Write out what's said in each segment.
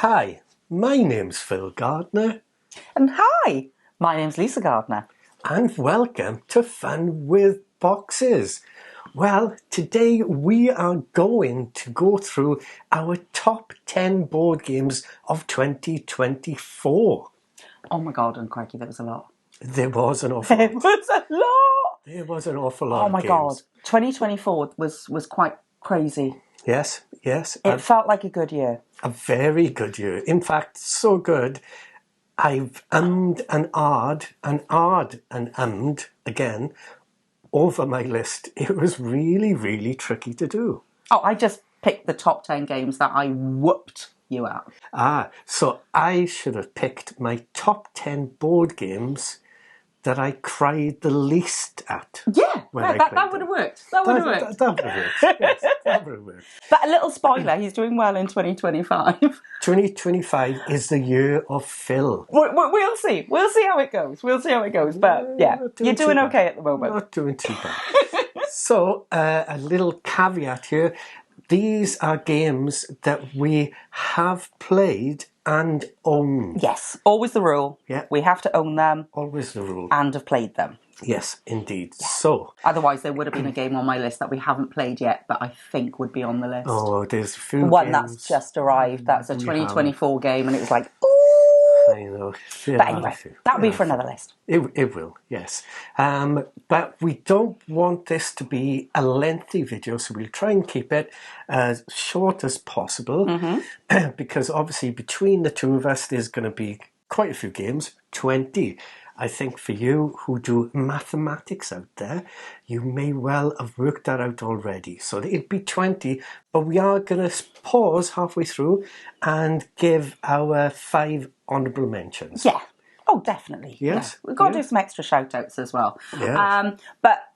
Hi, my name's Phil Gardner. And hi, my name's Lisa Gardner. And welcome to Fun with Boxes. Well, today we are going to go through our top 10 board games of 2024. Oh my God, and crikey, that was a lot. There was an awful lot. It was a lot! There was an awful lot Oh my of games. God, 2024 was quite crazy. Yes. It felt like a good year. A very good year. In fact, so good, I've ummed and ahed and ummed again over my list. It was really, really tricky to do. Oh, I just picked the top 10 games that I whooped you at. So I should have picked my top 10 board games that I cried the least at. Yeah, that would have worked. That would have worked. That would have worked. Yes, that would have worked. But a little spoiler, he's doing well in 2025. 2025 is the year of Phil. We'll see. We'll see how it goes. But yeah, you're doing okay at the moment. Not doing too bad. So, a little caveat here. These are games that we have played and owned. Yes, always the rule. Yeah. We have to own them. Always the rule. And have played them. Yes, indeed. Yeah. So, otherwise, there would have been a game on my list that we haven't played yet, but I think would be on the list. Oh, there's a few one games that's just arrived. That's a 2024 game, and it was like, ooh. I know. But anyway, that'll be for another list. It will, yes. But we don't want this to be a lengthy video, so we'll try and keep it as short as possible, because obviously between the two of us, there's going to be quite a few games, 20. I think for you who do mathematics out there, you may well have worked that out already. So it'd be 20, but we are going to pause halfway through and give our 5 honourable mentions. Yeah. Oh, definitely. Yes. Yeah. We've got to do some extra shout-outs as well. Yes. But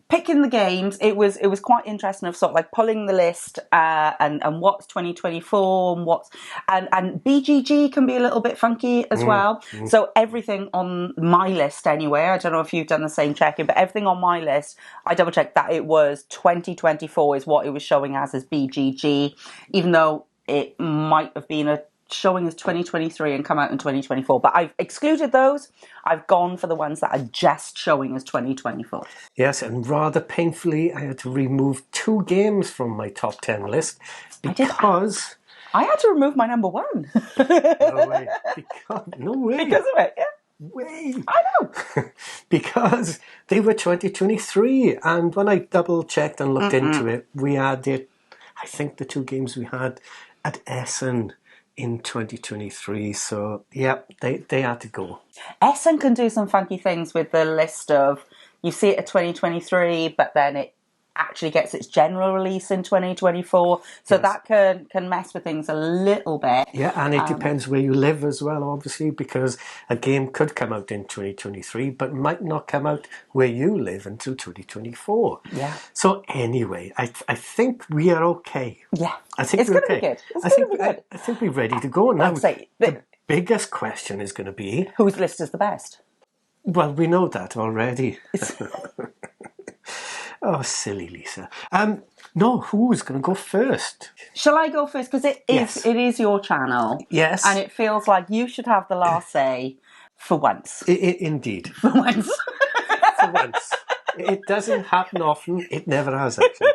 picking the games, it was quite interesting of sort of like pulling the list and what's 2024 and BGG can be a little bit funky as well. So everything on my list anyway, I don't know if you've done the same checking, but everything on my list, I double checked that it was 2024 is what it was showing as BGG, even though it might have been showing as 2023 and come out in 2024. But I've excluded those. I've gone for the ones that are just showing as 2024. Yes, and rather painfully, I had to remove 2 games from my top 10 list because I had to remove my number 1. No way. No way. Because of it, yeah. Way. I know. Because they were 2023, and when I double checked and looked into it, we had I think the 2 games we had at Essen in 2023, so yeah, they had to go. Essen can do some funky things with the list of, you see it at 2023, but then it actually gets its general release in 2024, so that can mess with things a little bit. Yeah, and it depends where you live as well, obviously, because a game could come out in 2023 but might not come out where you live until 2024. Yeah. So anyway, I think we are okay. Yeah. I think it's going to be good. I think we're ready to go now. The biggest question is going to be, whose list is the best? Well, we know that already. Oh, silly Lisa. No, who's going to go first? Shall I go first? Because it is your channel. Yes. And it feels like you should have the last say for once. Indeed. For once. For once. It doesn't happen often. It never has, actually.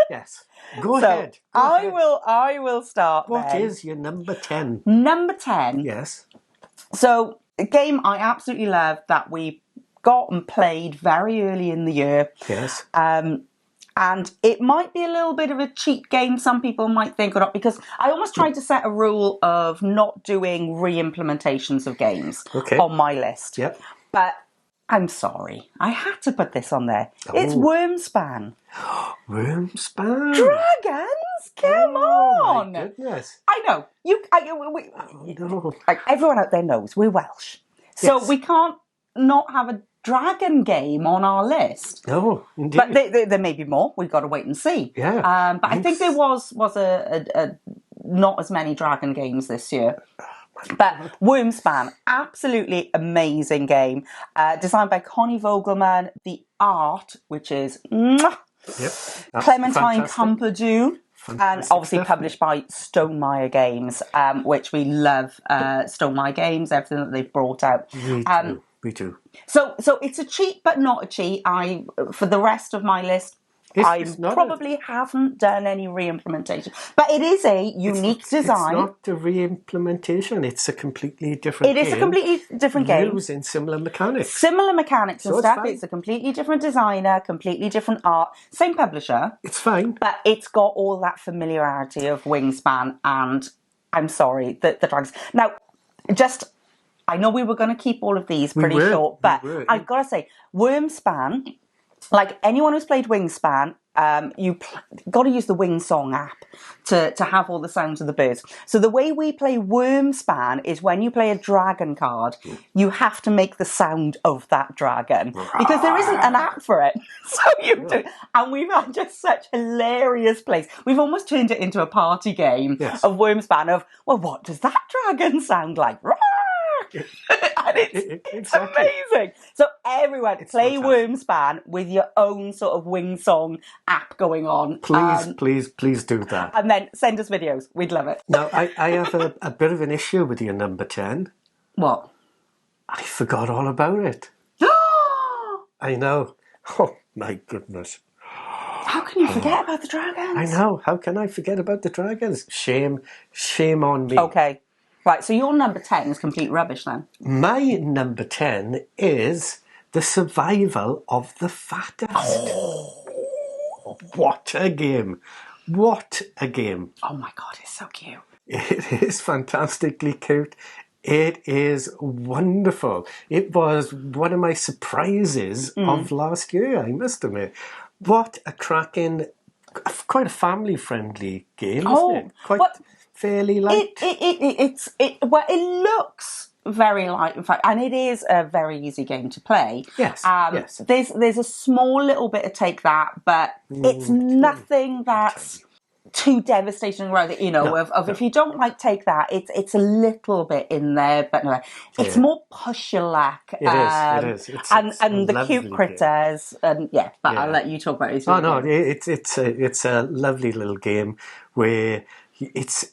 Yes. Go ahead. I will start. What is your number 10? Number 10. Yes. So, a game I absolutely love that we got and played very early in the year. Yes. And it might be a little bit of a cheat game, some people might think, or not, because I almost tried to set a rule of not doing re-implementations of games on my list. Yep. But I'm sorry, I had to put this on there. It's Wormspan. Wormspan? Dragons? Come on! My goodness. I know. Everyone out there knows we're Welsh. So we can't not have a dragon game on our list. No, indeed. But there may be more. We've got to wait and see. Yeah. But I think there was a not as many dragon games this year. But Wormspan, absolutely amazing game. Designed by Connie Vogelman. The art, which is Clementine Camperdoux. And obviously published by Stonemaier Games, which we love. Stonemaier Games, everything that they've brought out. We do. So it's a cheat, but not a cheat. For the rest of my list, I probably haven't done any re-implementation, but it is a unique design. It's not a re-implementation. It's a completely different game. It is a completely different game. Using similar mechanics. Similar mechanics and stuff. It's a completely different designer, completely different art. Same publisher. It's fine. But it's got all that familiarity of Wingspan and, I'm sorry, the dragons. Now, I know we were going to keep all of these pretty short, but I've got to say, Wormspan... Like anyone who's played Wingspan, you got to use the Wingsong app to have all the sounds of the birds. So the way we play Wormspan is when you play a dragon card, you have to make the sound of that dragon because there isn't an app for it. So you do, and we've had just such hilarious plays. We've almost turned it into a party game of Wormspan. Of well, what does that dragon sound like? And it's amazing. So everyone, play Wormspan with your own sort of Wingsong app going on. Please do that. And then send us videos. We'd love it. Now, I have a bit of an issue with your number 10. What? I forgot all about it. I know. Oh, my goodness. How can you forget about the dragons? I know. How can I forget about the dragons? Shame on me. Okay. Right, so your number 10 is complete rubbish then. My number 10 is The Survival of the Fattest. Oh, what a game. What a game. Oh my God, it's so cute. It is fantastically cute. It is wonderful. It was one of my surprises of last year, I must admit. What a cracking, quite a family-friendly game, isn't it? Fairly light. It looks very light, in fact, and it is a very easy game to play. Yes. There's a small little bit of take that, but it's nothing that's too devastating, rather, if you don't like take that, it's a little bit in there, but no, it's more push your luck. It is. And the cute critters, and I'll let you talk about it. It's a lovely little game where it's.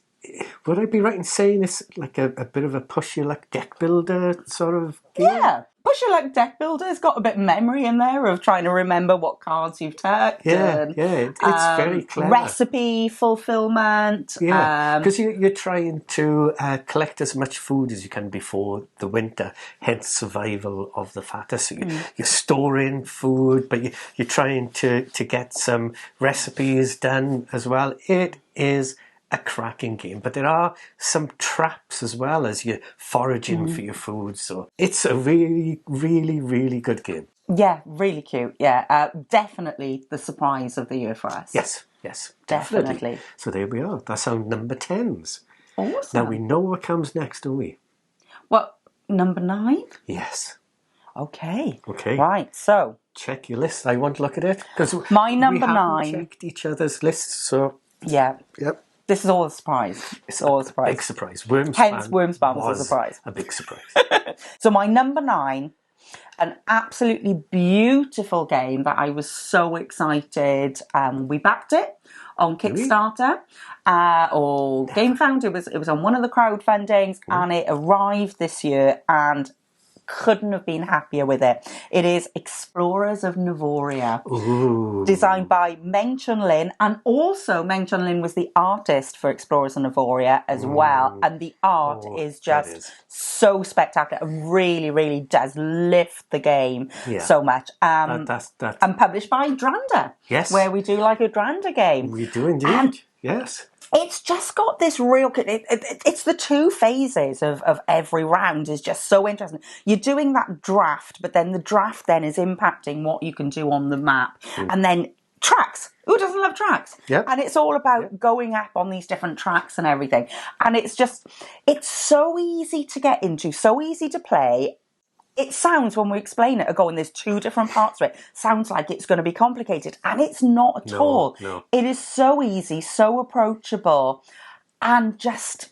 Would I be right in saying it's like a bit of a push your luck deck builder sort of game? Yeah. Push your luck deck builder has got a bit of memory in there of trying to remember what cards you've tucked. It's very clever. Recipe fulfillment. Yeah, because you're trying to collect as much food as you can before the winter, hence survival of the fattest. So you're storing food, but you're trying to get some recipes done as well. It is a cracking game, but there are some traps as well as you're foraging for your food, so it's a really, really, really good game. Yeah, really cute. Yeah, definitely the surprise of the year for us. Yes, definitely. So there we are. That's our number 10s. Awesome. Now we know what comes next, don't we? Well, number 9? Yes. Okay. Right, so check your list. I want to look at it because my number we 9. haven't checked each other's lists, so yep. This is all a surprise. It's all a surprise. Big surprise. Hence, Wormspan was a surprise. A big surprise. So my number 9, an absolutely beautiful game that I was so excited. We backed it on Kickstarter or GameFound. It was on one of the crowdfundings, and it arrived this year, and couldn't have been happier with it. It is Explorers of Navoria. Ooh. Designed by Meng Chun Lin, and also Meng Chun Lin was the artist for Explorers of Navoria as well, and the art is just so spectacular. It really, really does lift the game so much. And published by Dranda. Yes. Where we do like a Dranda game. We do indeed. Yes. It's just got this real... It's the 2 phases of every round is just so interesting. You're doing that draft, but then the draft then is impacting what you can do on the map. And then tracks. Who doesn't love tracks? Yep. And it's all about going up on these different tracks and everything. And it's so easy to get into, so easy to play. It sounds, when we explain it, going, there's 2 different parts to it, sounds like it's going to be complicated. And it's not at all. No. It is so easy, so approachable, and just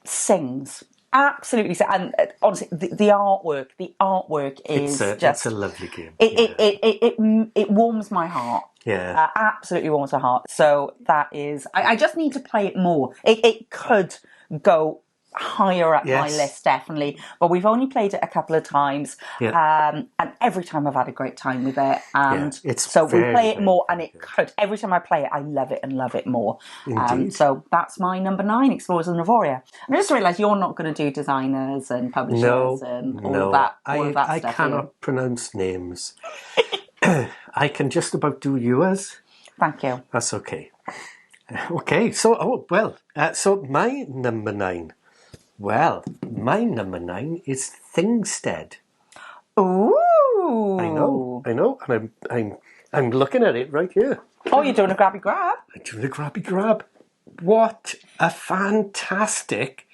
sings. Absolutely. And honestly, the artwork is it's a lovely game. It warms my heart. Yeah. Absolutely warms my heart. So that is, I just need to play it more. It could go higher up my Yes. list, definitely. But we've only played it a couple of times. Yeah. And every time I've had a great time with it. And it's so we very, play it very, more, very and it good. could. Every time I play it, I love it and love it more. Indeed. So that's my number 9, Explorers of Navoria. And I just realised you're not going to do designers and publishers and all of that I stuff. cannot pronounce names. I can just about do yours. Thank you. That's okay. Okay, so, so my number 9. Well, my number 9 is Thingstead. Ooh. I know, and I'm looking at it right here. Oh, you're doing a grabby grab? I'm doing a grabby grab. What a fantastic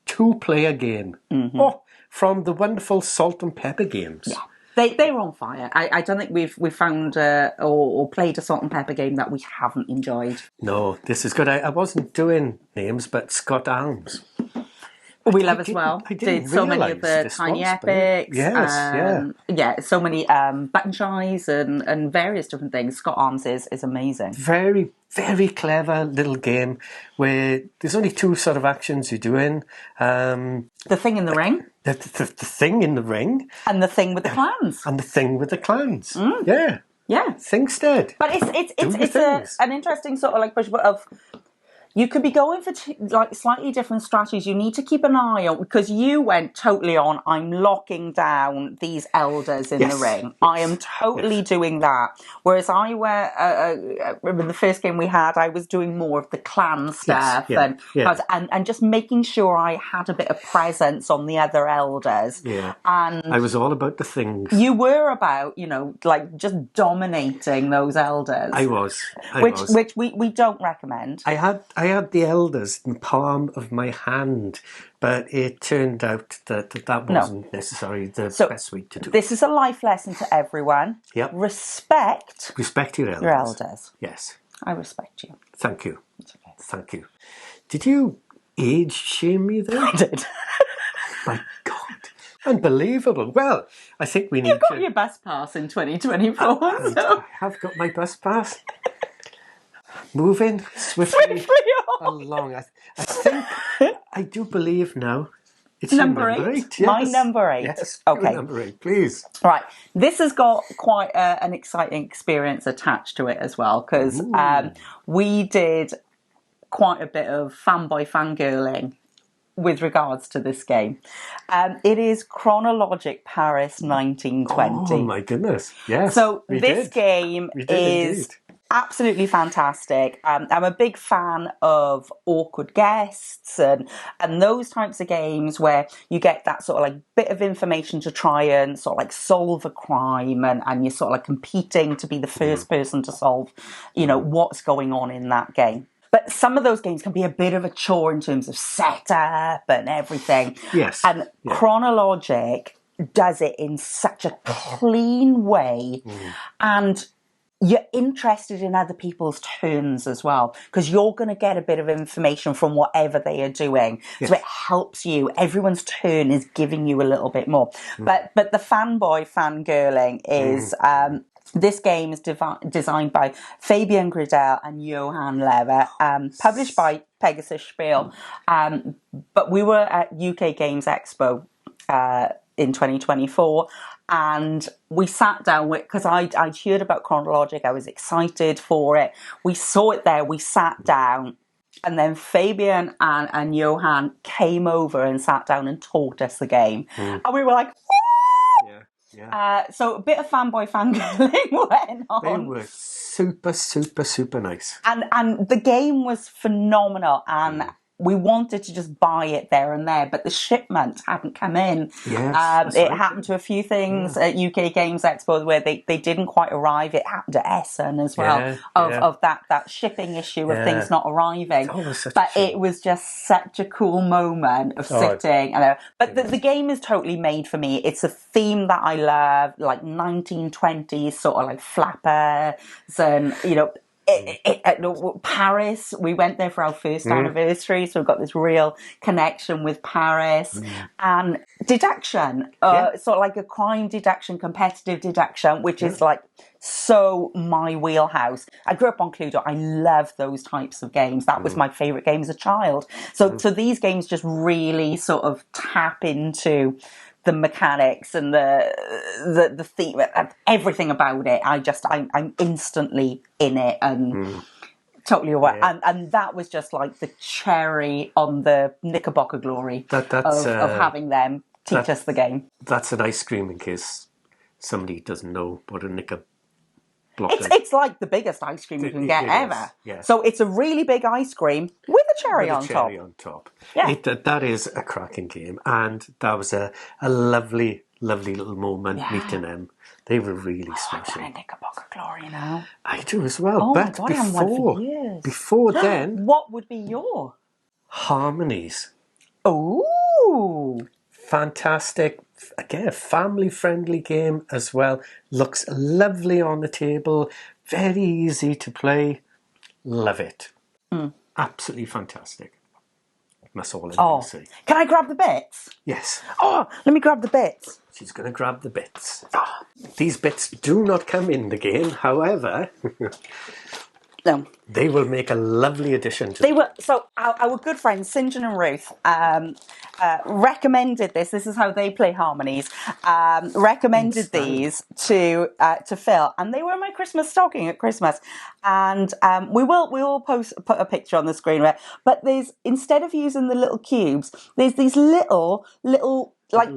2-player game. Oh, from the wonderful Salt and Pepper games. Yeah. They were on fire. I don't think we've found or played a Salt and Pepper game that we haven't enjoyed. No, this is good. I wasn't doing names, but Scott Alms. We love as well. I didn't Did so many of the Tiny Epics. Yes, yeah, so many button shies and various different things. Scott Arms is amazing. Very, very clever little game where there's only 2 sort of actions you're doing. The thing in the ring. The thing in the ring. And the thing with the clans. And the thing with the clans. Yeah. Yeah. Thingstead. But it's an interesting sort of like push of... You could be going for slightly different strategies. You need to keep an eye on, because you went totally on, I'm locking down these elders in the ring. Yes. I am totally doing that. Whereas I remember the first game we had, I was doing more of the clan stuff and just making sure I had a bit of presence on the other elders. Yeah. And I was all about the things. You were about, like just dominating those elders. I was. Which we don't recommend. I had the elders in the palm of my hand, but it turned out that wasn't necessarily the best way to do it. This is a life lesson to everyone. Yep. Respect your elders. Your elders. Yes. I respect you. Thank you. It's okay. Thank you. Did you age shame me there? I did. My God. Unbelievable. Well, I think we need You've got your bus pass in 2024. I have got my bus pass. Moving swiftly along. I think, I do believe now. It's number 8. Yes. My number 8. Yes. Okay. Number 8, please. Right. This has got quite an exciting experience attached to it as well, because we did quite a bit of fanboy fangirling with regards to this game. It is Chronologic Paris 1920. Oh my goodness. Yes. So this game is... Indeed. Absolutely fantastic. I'm a big fan of awkward guests and those types of games where you get that sort of like bit of information to try and sort of like solve a crime and you're sort of like competing to be the first person to solve, what's going on in that game. But some of those games can be a bit of a chore in terms of setup and everything. Yes. And Chronologic does it in such a clean way and you're interested in other people's turns as well, because you're going to get a bit of information from whatever they are doing. Yes. So it helps you. Everyone's turn is giving you a little bit more. But the fanboy fangirling is... this game is designed by Fabian Gridel and Johan Lever, published by Pegasus Spiel. But we were at UK Games Expo in 2024, and we sat down because I'd heard about Chronologic. I was excited for it. We saw it there. We sat down, and then Fabian and Johan came over and sat down and taught us the game, and we were like, "Woo!" Yeah. So a bit of fanboy fangirling went on. They were super, super, super nice, and the game was phenomenal, and. We wanted to just buy it there and there, but the shipment hadn't come in. Yes, it happened to a few things at UK Games Expo where they didn't quite arrive. It happened at Essen as well, of that shipping issue of things not arriving. But it was just such a cool moment of sitting. But the game is totally made for me. It's a theme that I love, like 1920s sort of like flappers and, Paris, we went there for our first anniversary, so we've got this real connection with Paris. And deduction, sort of like a crime deduction, competitive deduction, which is like so my wheelhouse. I grew up on Cluedo. I love those types of games. That was my favourite game as a child. So these games just really sort of tap into the mechanics and the theme, everything about it. I'm instantly in it and totally aware. And that was just like the cherry on the Knickerbocker glory of having them teach us the game. That's an ice cream in case somebody doesn't know what a Knickerbocker. It's like the biggest ice cream you can get ever. Yes. So it's a really big ice cream with a cherry on top. Yeah. That is a cracking game. And that was a lovely, lovely little moment meeting them. They were really smashing. I got a Knickerbocker glory now. I do as well. Oh but my God, I haven't won for years. Before then... What would be your? Harmonies. Ooh. Fantastic. Again, a family-friendly game as well. Looks lovely on the table. Very easy to play. Love it. Absolutely fantastic. That's all I'm going to say. Can I grab the bits? Yes. Oh, let me grab the bits. She's going to grab the bits. These bits do not come in the game, however... No. They will make a lovely addition to So our good friends, St John and Ruth, recommended this. This is how they play Harmonies. Recommended these to Phil, and they were in my Christmas stocking at Christmas. And we will put a picture on the screen. But there's, instead of using the little cubes, there's these little like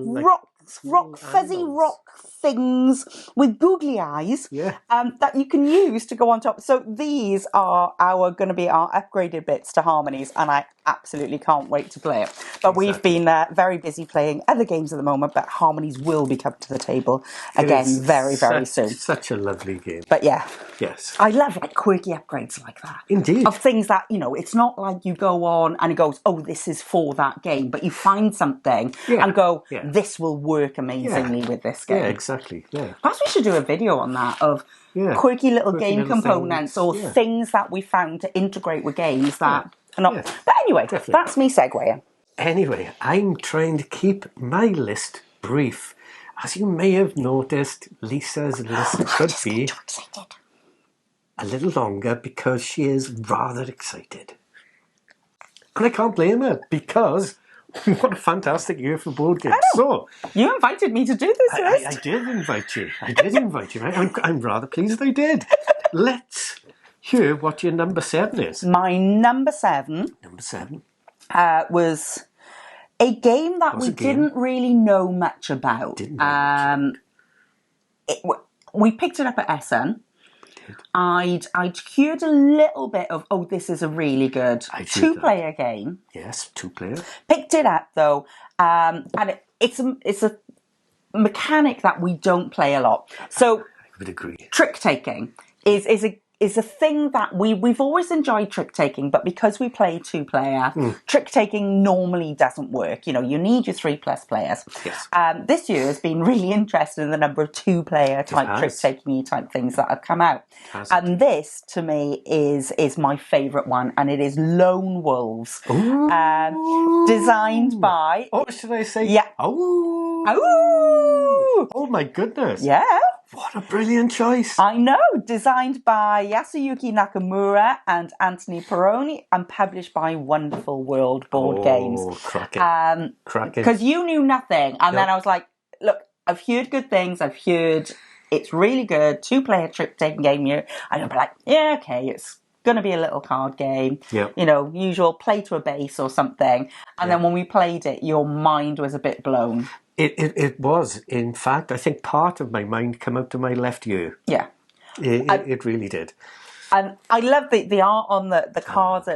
fuzzy rock things with googly eyes that you can use to go on top. So these are going to be our upgraded bits to Harmonies, and I absolutely can't wait to play it. But we've been very busy playing other games at the moment, but Harmonies will be coming to the table again very, very soon. Such a lovely game. But yeah. Yes. I love like quirky upgrades like that. Indeed. Of things that, it's not like you go on and it goes, oh, this is for that game, but you find something and go, this will work amazingly with this game. Yeah, exactly. Yeah. Perhaps we should do a video on that of quirky little game components things. Or things that we found to integrate with games that are not... But anyway, that's me segueing. Anyway, I'm trying to keep my list brief. As you may have noticed, Lisa's list could be a little longer because she is rather excited. And I can't blame her because what a fantastic year for board games. So you invited me to do this list. I did invite you. Right? I'm rather pleased I did. Let's hear what your number 7 is. My number 7 was a game that we didn't really know much about. We picked it up at Essen. I'd cured a little bit of, this is a really good 2-player game. Yes, 2-player. Picked it up though, and it's a mechanic that we don't play a lot. So I would agree. Trick taking is a thing that we've always enjoyed trick taking, but because we play 2-player, trick taking normally doesn't work. You need your 3+ players. Yes. This year has been really interested in the number of 2-player type trick taking type things that have come out. And this to me is my favourite one, and it is Lone Wolves. Designed by should I say? Yeah. Oh my goodness. Yeah. What a brilliant choice. I know. Designed by Yasuyuki Nakamura and Anthony Peroni and published by Wonderful World Board Games. Cracking. Because you knew nothing. And then I was like, look, I've heard good things. I've heard it's really good. 2-player trick-taking game here. And I'll be like, yeah, okay, it's going to be a little card game. Yep. Usual play to a base or something. And then when we played it, your mind was a bit blown. It was. In fact, I think part of my mind came out to my left ear. Yeah. It really did. And I love the art on the cards.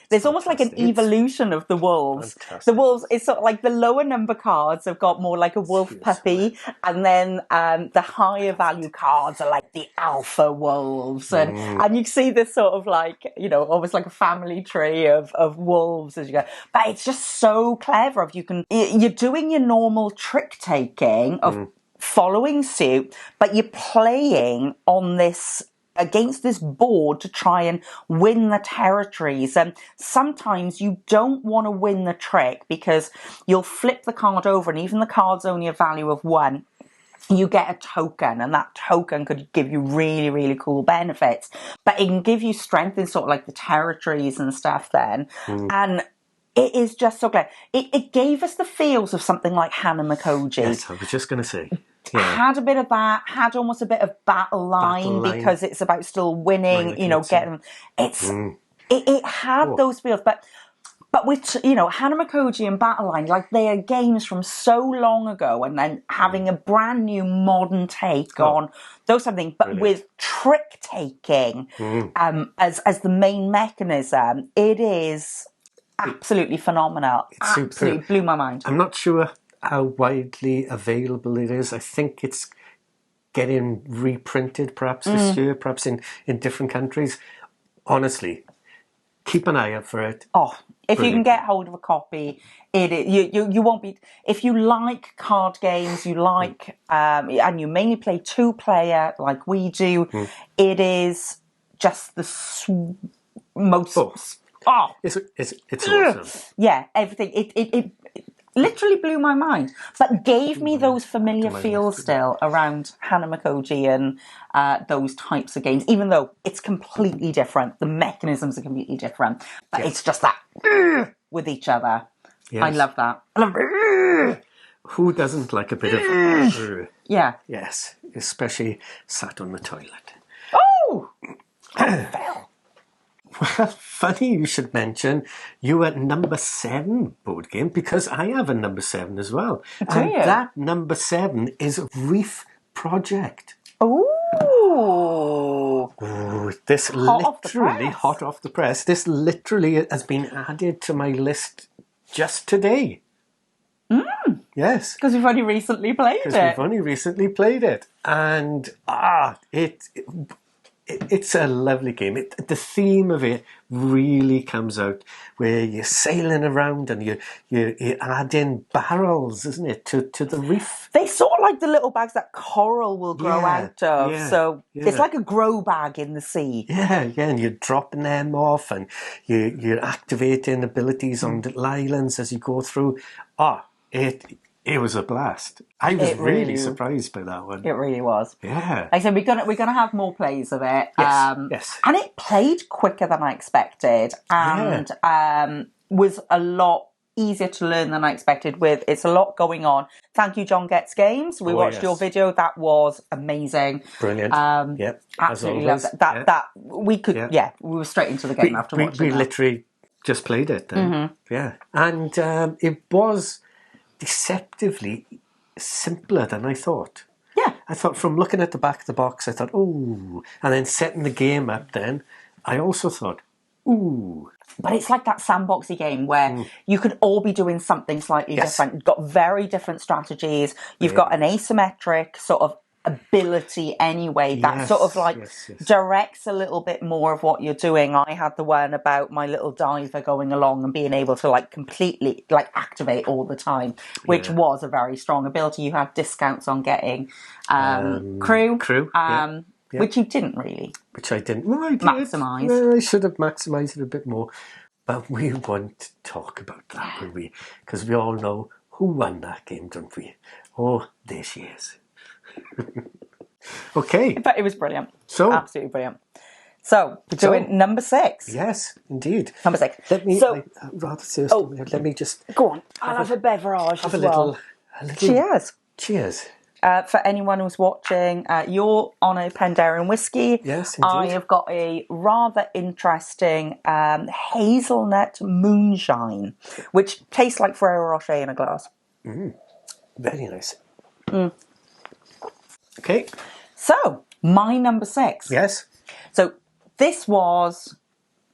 There's almost like an evolution of the wolves. Fantastic. The wolves, it's sort of like the lower number cards have got more like a wolf puppy, and then the higher value cards are like the alpha wolves, and you see this sort of like almost like a family tree of wolves as you go. But it's just so clever. You're doing your normal trick taking of following suit, but you're playing on this against this board to try and win the territories. And sometimes you don't want to win the trick because you'll flip the card over, and even the card's only a value of 1. You get a token, and that token could give you really, really cool benefits. But it can give you strength in sort of like the territories and stuff then. And it is just so great. It gave us the feels of something like Hannah McCogy. Yes, I was just going to say. Yeah. Had a bit of that, had almost a bit of battle line because it's about still winning, getting... It had those feels, but with, Hannah McCogy and Battleline, like they are games from so long ago, and then having a brand new modern take on those something, but with trick taking as the main mechanism, it is absolutely phenomenal. It's absolutely blew my mind. I'm not sure how widely available it is. I think it's getting reprinted perhaps this year, perhaps in different countries. Honestly, keep an eye out for it. If you can get hold of a copy, you won't be... If you like card games, you like... and you mainly play 2-player like we do, it is just the most... It's awesome. Yeah, everything. It literally blew my mind, but gave me those familiar feels still around Hannah McCogy and those types of games, even though it's completely different. The mechanisms are completely different, but it's just that with each other. Yes. I love that. I love Who doesn't like a bit of yeah. Yes, especially sat on the toilet. Oh! I fell. Well, funny you should mention you were number 7 board game, because I have a number 7 as well. And that number 7 is Reef Project. Oh, this literally hot off the press. This literally has been added to my list just today. Yes, because we've only recently played it. And it's a lovely game. The theme of it really comes out, where you're sailing around and you add in barrels, isn't it, to the reef? They sort of like the little bags that coral will grow out of. So it's like a grow bag in the sea. Yeah, and you're dropping them off, and you're activating abilities on little islands as you go through. It was a blast. I was really surprised by that one. It really was. Yeah. Like I said, we're gonna have more plays of it. Yes. And it played quicker than I expected, and was a lot easier to learn than I expected. It's a lot going on. Thank you, John Gets Games. We watched your video. That was amazing. Brilliant. Absolutely loved it. That we could. Yeah, we were straight into the game after watching. We literally just played it then. Yeah, and it was deceptively simpler than I thought. Yeah. I thought, from looking at the back of the box, I thought, ooh. And then setting the game up then, I also thought, ooh. But it's like that sandboxy game where you could all be doing something slightly different. You've got very different strategies. You've got an asymmetric sort of ability anyway that sort of like directs a little bit more of what you're doing. I had the one about my little diver going along and being able to like completely like activate all the time, which was a very strong ability. You had discounts on getting crew, which you didn't really. Which I didn't. Well, I did. Maximise. Well, I should have maximised it a bit more. But we want to talk about that, will we? Because we all know who won that game, don't we? Oh, there she is. Okay. But it was brilliant. So absolutely brilliant. So we're doing number 6. Yes, indeed. Number 6. Let me let me just go on. I'll have a beverage as well. A little cheers. Cheers. For anyone who's watching, you're on a Pandaren whiskey. Yes, indeed. I have got a rather interesting hazelnut moonshine, which tastes like Ferrero Rocher in a glass. Very nice. Okay. So, my number 6. Yes. So, this was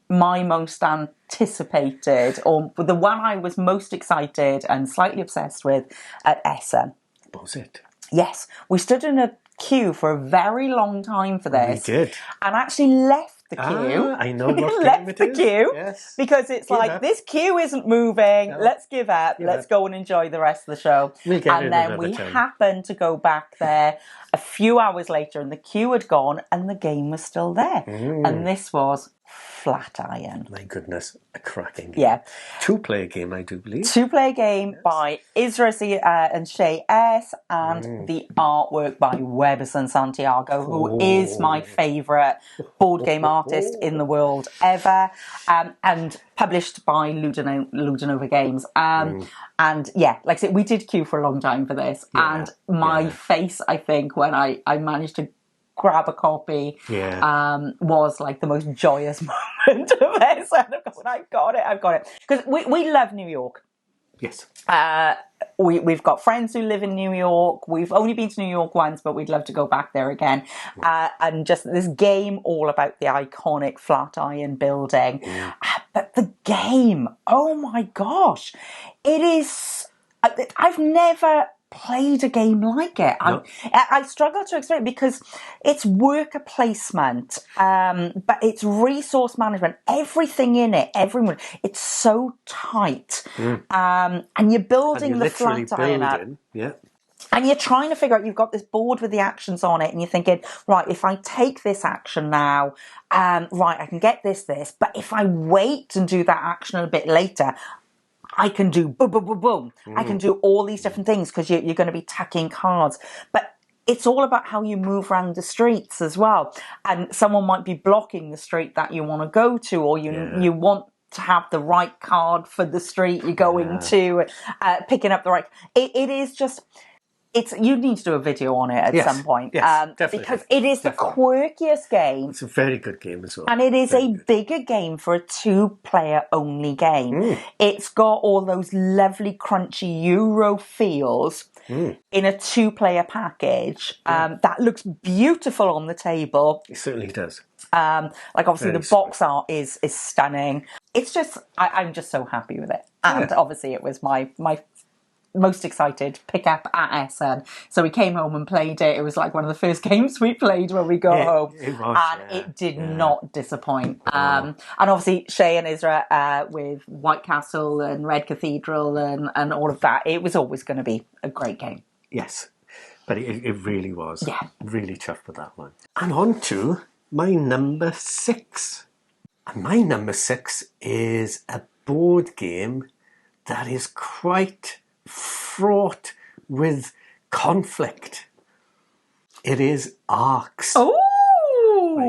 my most anticipated, or the one I was most excited and slightly obsessed with at Essen. Was it? Yes. We stood in a queue for a very long time for this. We did. And actually left the queue. I know what game left it the is. queue Yes. because it's Give like, up. this queue isn't moving. No. Let's give up. Let's go and enjoy the rest of the show. We'll get it And then another we time. happened to go back there a few hours later, and the queue had gone, and the game was still there. And this was Flatiron. My goodness, a cracking game. Yeah. 2-player game, I do believe. 2-player game by Isra and Shay S, and the artwork by Webberson Santiago, who is my favourite board game artist in the world ever, and published by Ludonova Games. And yeah, like I said, we did queue for a long time for this, and my face, I think, when I managed to grab a copy was like the most joyous moment of it. So I've got it. Because we love New York. Yes. We've got friends who live in New York. We've only been to New York once, but we'd love to go back there again. And just this game all about the iconic Flatiron building. But the game, oh my gosh, it is... I've never played a game like it. No. I struggle to explain it because it's worker placement, but it's resource management. Everything in it, it's so tight. And you're building the Flatiron up. Yeah. And you're trying to figure out, you've got this board with the actions on it, and you're thinking, right, if I take this action now, right, I can get this, but if I wait and do that action a bit later, I can do boom, boom, boom, boom. I can do all these different things because you're going to be tacking cards. But it's all about how you move around the streets as well. And someone might be blocking the street that you want to go to, or you want to have the right card for the street you're going to, picking up the right... It is just... You need to do a video on it at some point. Yes, definitely. Because it is the quirkiest game. It's a very good game as well. And it is a bigger game for a 2-player only game. It's got all those lovely crunchy Euro feels in a 2-player package. That looks beautiful on the table. It certainly does. Like obviously the box art is stunning. It's just, I'm just so happy with it. And obviously it was my most excited pick up at Essen. So we came home and played it. It was like one of the first games we played when we got home. It was, and it did not disappoint. And obviously Shay and Isra with White Castle and Red Cathedral and all of that. It was always going to be a great game. Yes. But it really was. Yeah. Really tough for that one. And on to my number 6. And my number 6 is a board game that is quite fraught with conflict. It is Arcs by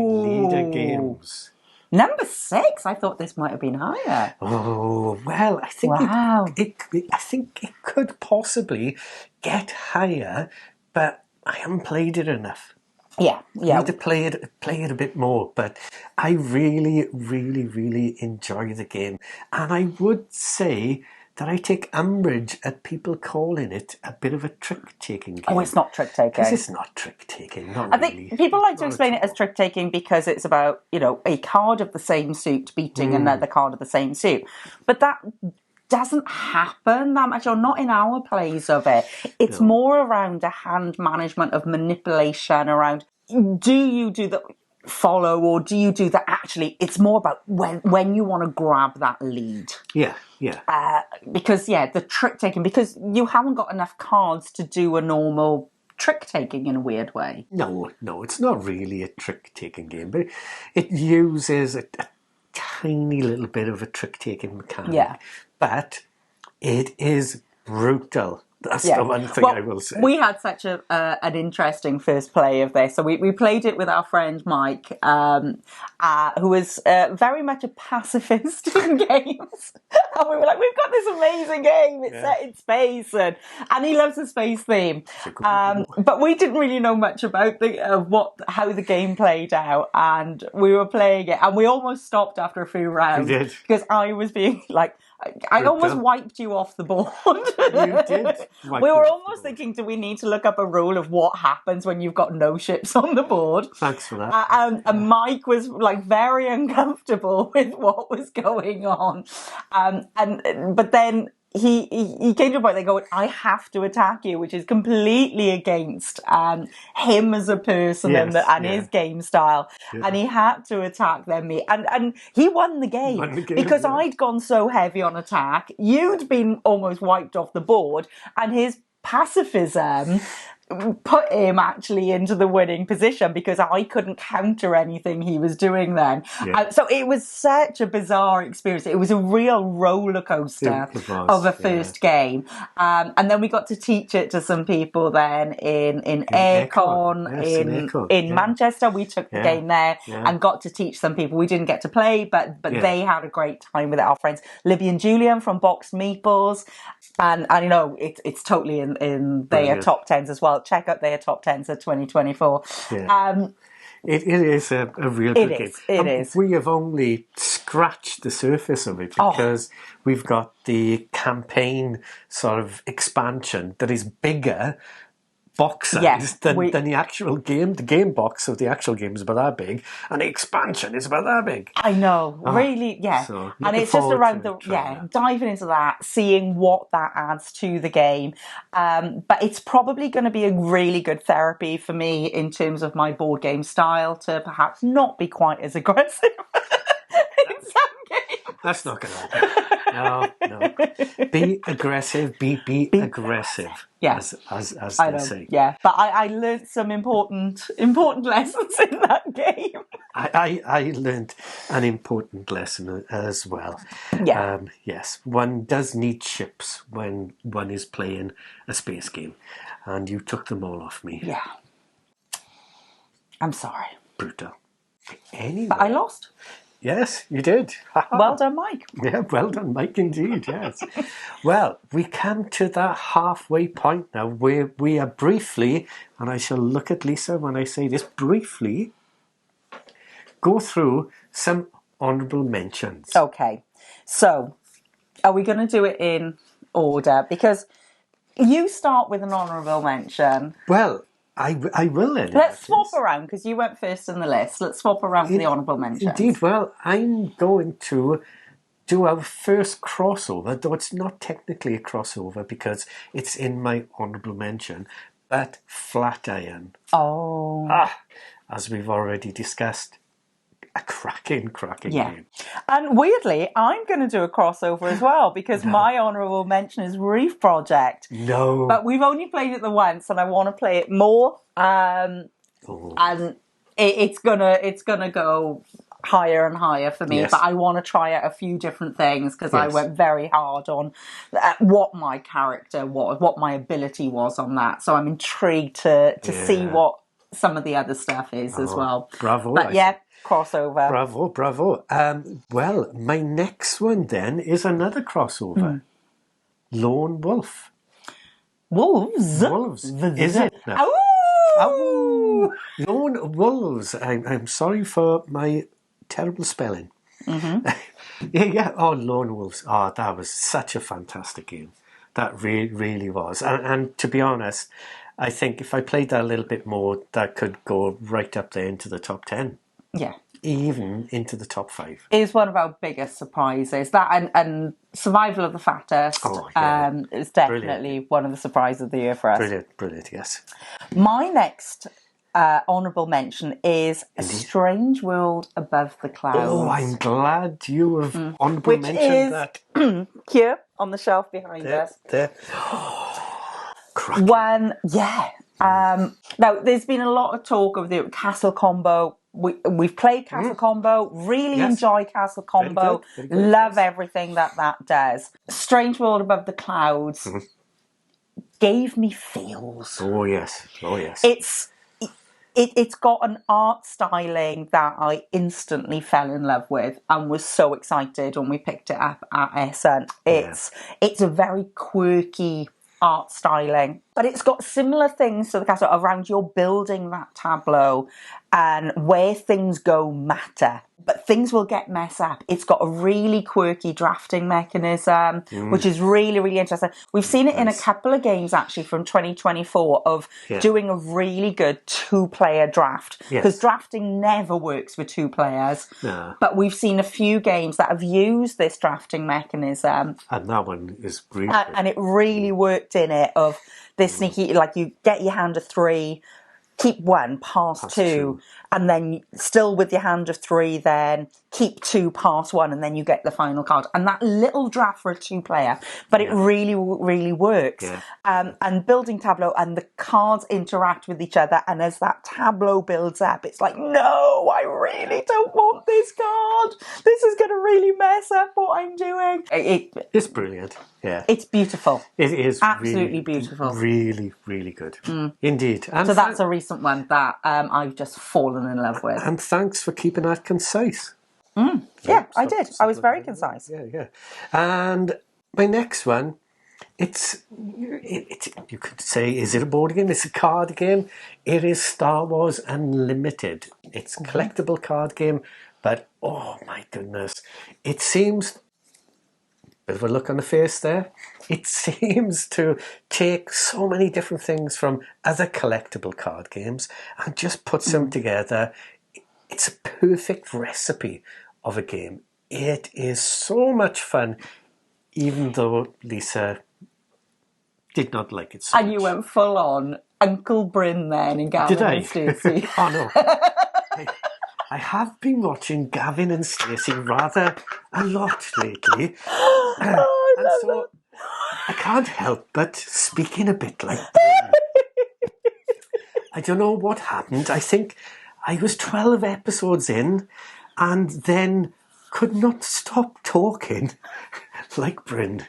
Leader Games. Number 6? I thought this might have been higher. Oh, well, I think I think it could possibly get higher, but I haven't played it enough. Yeah. I need to play it a bit more, but I really, really, really enjoy the game. And I would say that I take umbrage at people calling it a bit of a trick-taking game. Oh, it's not trick-taking. Because it's not trick-taking, I think people like to explain it as trick-taking because it's about, a card of the same suit beating another card of the same suit. But that doesn't happen that much, or not in our plays of it. It's more around a hand management of manipulation, around do you do the follow or do you do that? Actually, it's more about when you want to grab that lead. Yeah. Because the trick taking, because you haven't got enough cards to do a normal trick taking in a weird way. No, it's not really a trick taking game, but it uses a tiny little bit of a trick taking mechanic. Yeah. But it is brutal. That's the one thing I will say. We had such an interesting first play of this. So we played it with our friend Mike, who was very much a pacifist in games. And we were like, we've got this amazing game. It's set in space. And he loves the space theme. But we didn't really know much about how the game played out. And we were playing it. And we almost stopped after a few rounds. We did. Because I was being like... I almost wiped you off the board. You did. We were almost thinking, do we need to look up a rule of what happens when you've got no ships on the board? Thanks for that. And Mike was like very uncomfortable with what was going on. But then he came to a point they go, I have to attack you, which is completely against him as a person and his game style. Yeah. And he had to attack them. And he won the game, because I'd gone so heavy on attack. You'd been almost wiped off the board, and his pacifism put him actually into the winning position, because I couldn't counter anything he was doing then. Yeah. So it was such a bizarre experience. It was a real roller coaster of a first game. And then we got to teach it to some people then in Aircon, in Manchester. We took the game there and got to teach some people. We didn't get to play, but they had a great time with it. Our friends Libby and Julian from Boxed Meeples. And you know, it's totally in their top 10s as well. Check out their top 10s of 2024. Yeah. It is a real good game. It is. We have only scratched the surface of it, because we've got the campaign sort of expansion that is bigger box size than the actual game. The game box of the actual game is about that big, and the expansion is about that big. I know, really, So and it's just around diving into that, seeing what that adds to the game. But it's probably going to be a really good therapy for me in terms of my board game style, to perhaps not be quite as aggressive in some games. That's not going to happen. No. Be aggressive. Be aggressive. Yes, as they say. Yeah, but I learned some important lessons in that game. I learned an important lesson as well. Yeah. Yes, one does need ships when one is playing a space game, and you took them all off me. Yeah. I'm sorry. Brutal. Anyway. But I lost. Yes, you did. Well done, Mike. Yeah, well done, Mike, indeed, yes. Well, we come to that halfway point now where we are briefly, and I shall look at Lisa when I say this, briefly go through some honourable mentions. Okay, so are we going to do it in order? Because you start with an honourable mention. Well, I will then. Let's swap around, because you went first in the list. Let's swap around for the honourable mentions. Indeed. Well, I'm going to do our first crossover, though it's not technically a crossover because it's in my honourable mention, but Flatiron. Oh. As we've already discussed. A cracking game. And weirdly, I'm going to do a crossover as well, because my honourable mention is Reef Project. No. But we've only played it the once, and I want to play it more. And it's gonna go higher and higher for me. Yes. But I want to try out a few different things, because I went very hard on what my character was, what my ability was on that. So I'm intrigued to see what some of the other stuff is as well. Bravo. But crossover. Bravo. Well, my next one then is another crossover. Lone Wolf. Wolves? Is it? No. Ow! Lone Wolves. I'm sorry for my terrible spelling. Mm-hmm. Oh, Lone Wolves. Oh, that was such a fantastic game. That really was. And to be honest, I think if I played that a little bit more, that could go right up there into the top 10. Yeah. Even into the top 5. It is one of our biggest surprises. That and Survival of the Fattest is definitely one of the surprises of the year for us. Brilliant, yes. My next honourable mention is A Strange World Above the Clouds. Oh, I'm glad you have honourable mentioned that. Here on the shelf behind us. There. Now, there's been a lot of talk of the Castle Combo. We've played Castle Combo, really enjoy Castle Combo, very good, love everything that does. Strange World Above the Clouds gave me feels. Oh yes. It's got an art styling that I instantly fell in love with and was so excited when we picked it up at Essen. It's a very quirky art styling, but it's got similar things to the castle around you're building that tableau and where things go matter. but things will get messed up. It's got a really quirky drafting mechanism, which is really, really interesting. We've seen it in a couple of games, actually, from 2024 of doing a really good two-player draft. Because drafting never works with two players. No. But we've seen a few games that have used this drafting mechanism. And that one is really and it really worked in it of this sneaky, like you get your hand of 3, keep 1, pass 2, and then still with your hand of 3 then keep 2, pass 1, and then you get the final card. And that little draft for a 2-player, but it really, really works. And building tableau, and the cards interact with each other, and as that tableau builds up, it's like, no, I really don't want this card. This is going to really mess up what I'm doing. It's brilliant. Yeah. It's beautiful. It is absolutely really, beautiful. Really, really good. Indeed. And so that's a recent one that I've just fallen in love with. And thanks for keeping that concise. Yeah, I did. I was very concise. Yeah. And my next one, it's you could say, is it a board game? It's a card game. It is Star Wars Unlimited. It's a collectible card game, but oh my goodness, it seems, bit of a look on the face there, it seems to take so many different things from other collectible card games and just puts them together. It's a perfect recipe of a game. It is so much fun, even though Lisa did not like it so much. And you went full on Uncle Bryn then in Gavin and Stacey. Oh no. I have been watching Gavin and Stacey rather a lot lately. And so I can't help but speaking a bit like Bryn. I don't know what happened. I think I was 12 episodes in and then could not stop talking like Bryn.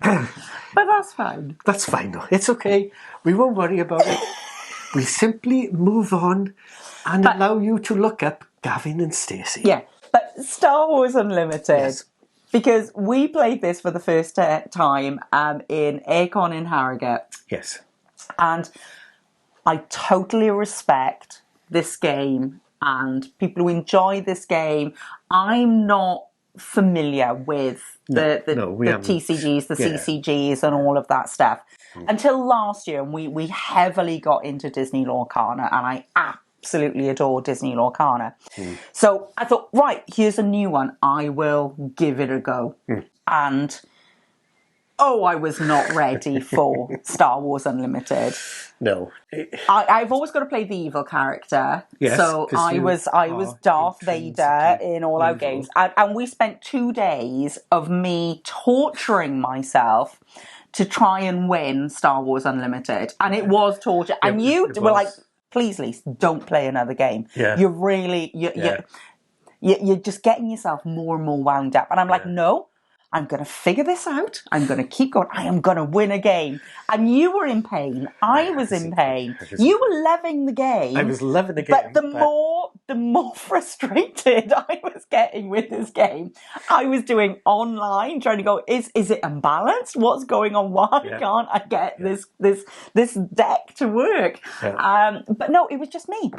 But that's fine. That's fine, though. It's okay. We won't worry about it. We simply move on and allow you to look up Gavin and Stacey. Yeah, but Star Wars Unlimited. Yes. Because we played this for the first time in Aircon in Harrogate. Yes. And I totally respect this game and people who enjoy this game. I'm not familiar with the TCGs, the CCGs and all of that stuff until last year. And we heavily got into Disney Lorcana, and I absolutely adore Disney Lorcana. So I thought, right, here's a new one. I will give it a go. And I was not ready for Star Wars Unlimited. No. I've always got to play the evil character. Yes, so I was Darth Vader in all our games. And we spent 2 days of me torturing myself to try and win Star Wars Unlimited. And it was torture. And you were like, please, Lisa, don't play another game. Yeah. You're really, you're just getting yourself more and more wound up. And I'm like, no. I'm going to figure this out. I'm going to keep going. I am going to win a game. And you were in pain. I was in pain. You were loving the game. I was loving the game. But the more frustrated I was getting with this game, I was doing online, trying to go, is it unbalanced? What's going on? Why can't I get this deck to work? Yeah. But no, it was just me.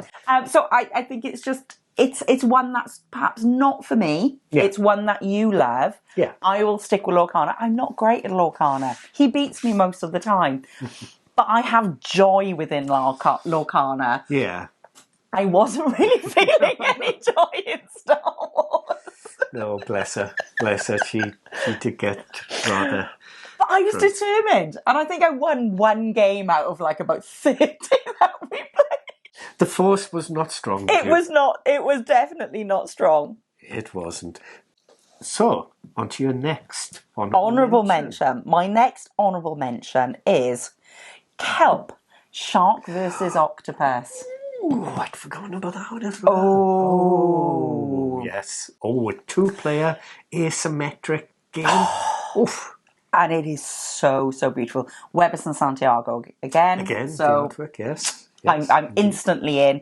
So I think it's just... It's one that's perhaps not for me. Yeah. It's one that you love. Yeah. I will stick with Lorcana. I'm not great at Lorcana. He beats me most of the time. But I have joy within Lorcana. Yeah. I wasn't really feeling any joy in Star Wars. No, bless her. Bless her. She did get rather... But I was determined. And I think I won one game out of like about 30 that we played. The force was not strong. It was not. It was definitely not strong. It wasn't. So, on to your next honourable mention. My next honourable mention is Kelp, Shark versus Octopus. Oh, I'd forgotten about that one as well. Oh, yes. Oh, a 2-player asymmetric game. Oof. And it is so, so beautiful. Webber and Santiago again. Again, so artwork, yes. I'm instantly in.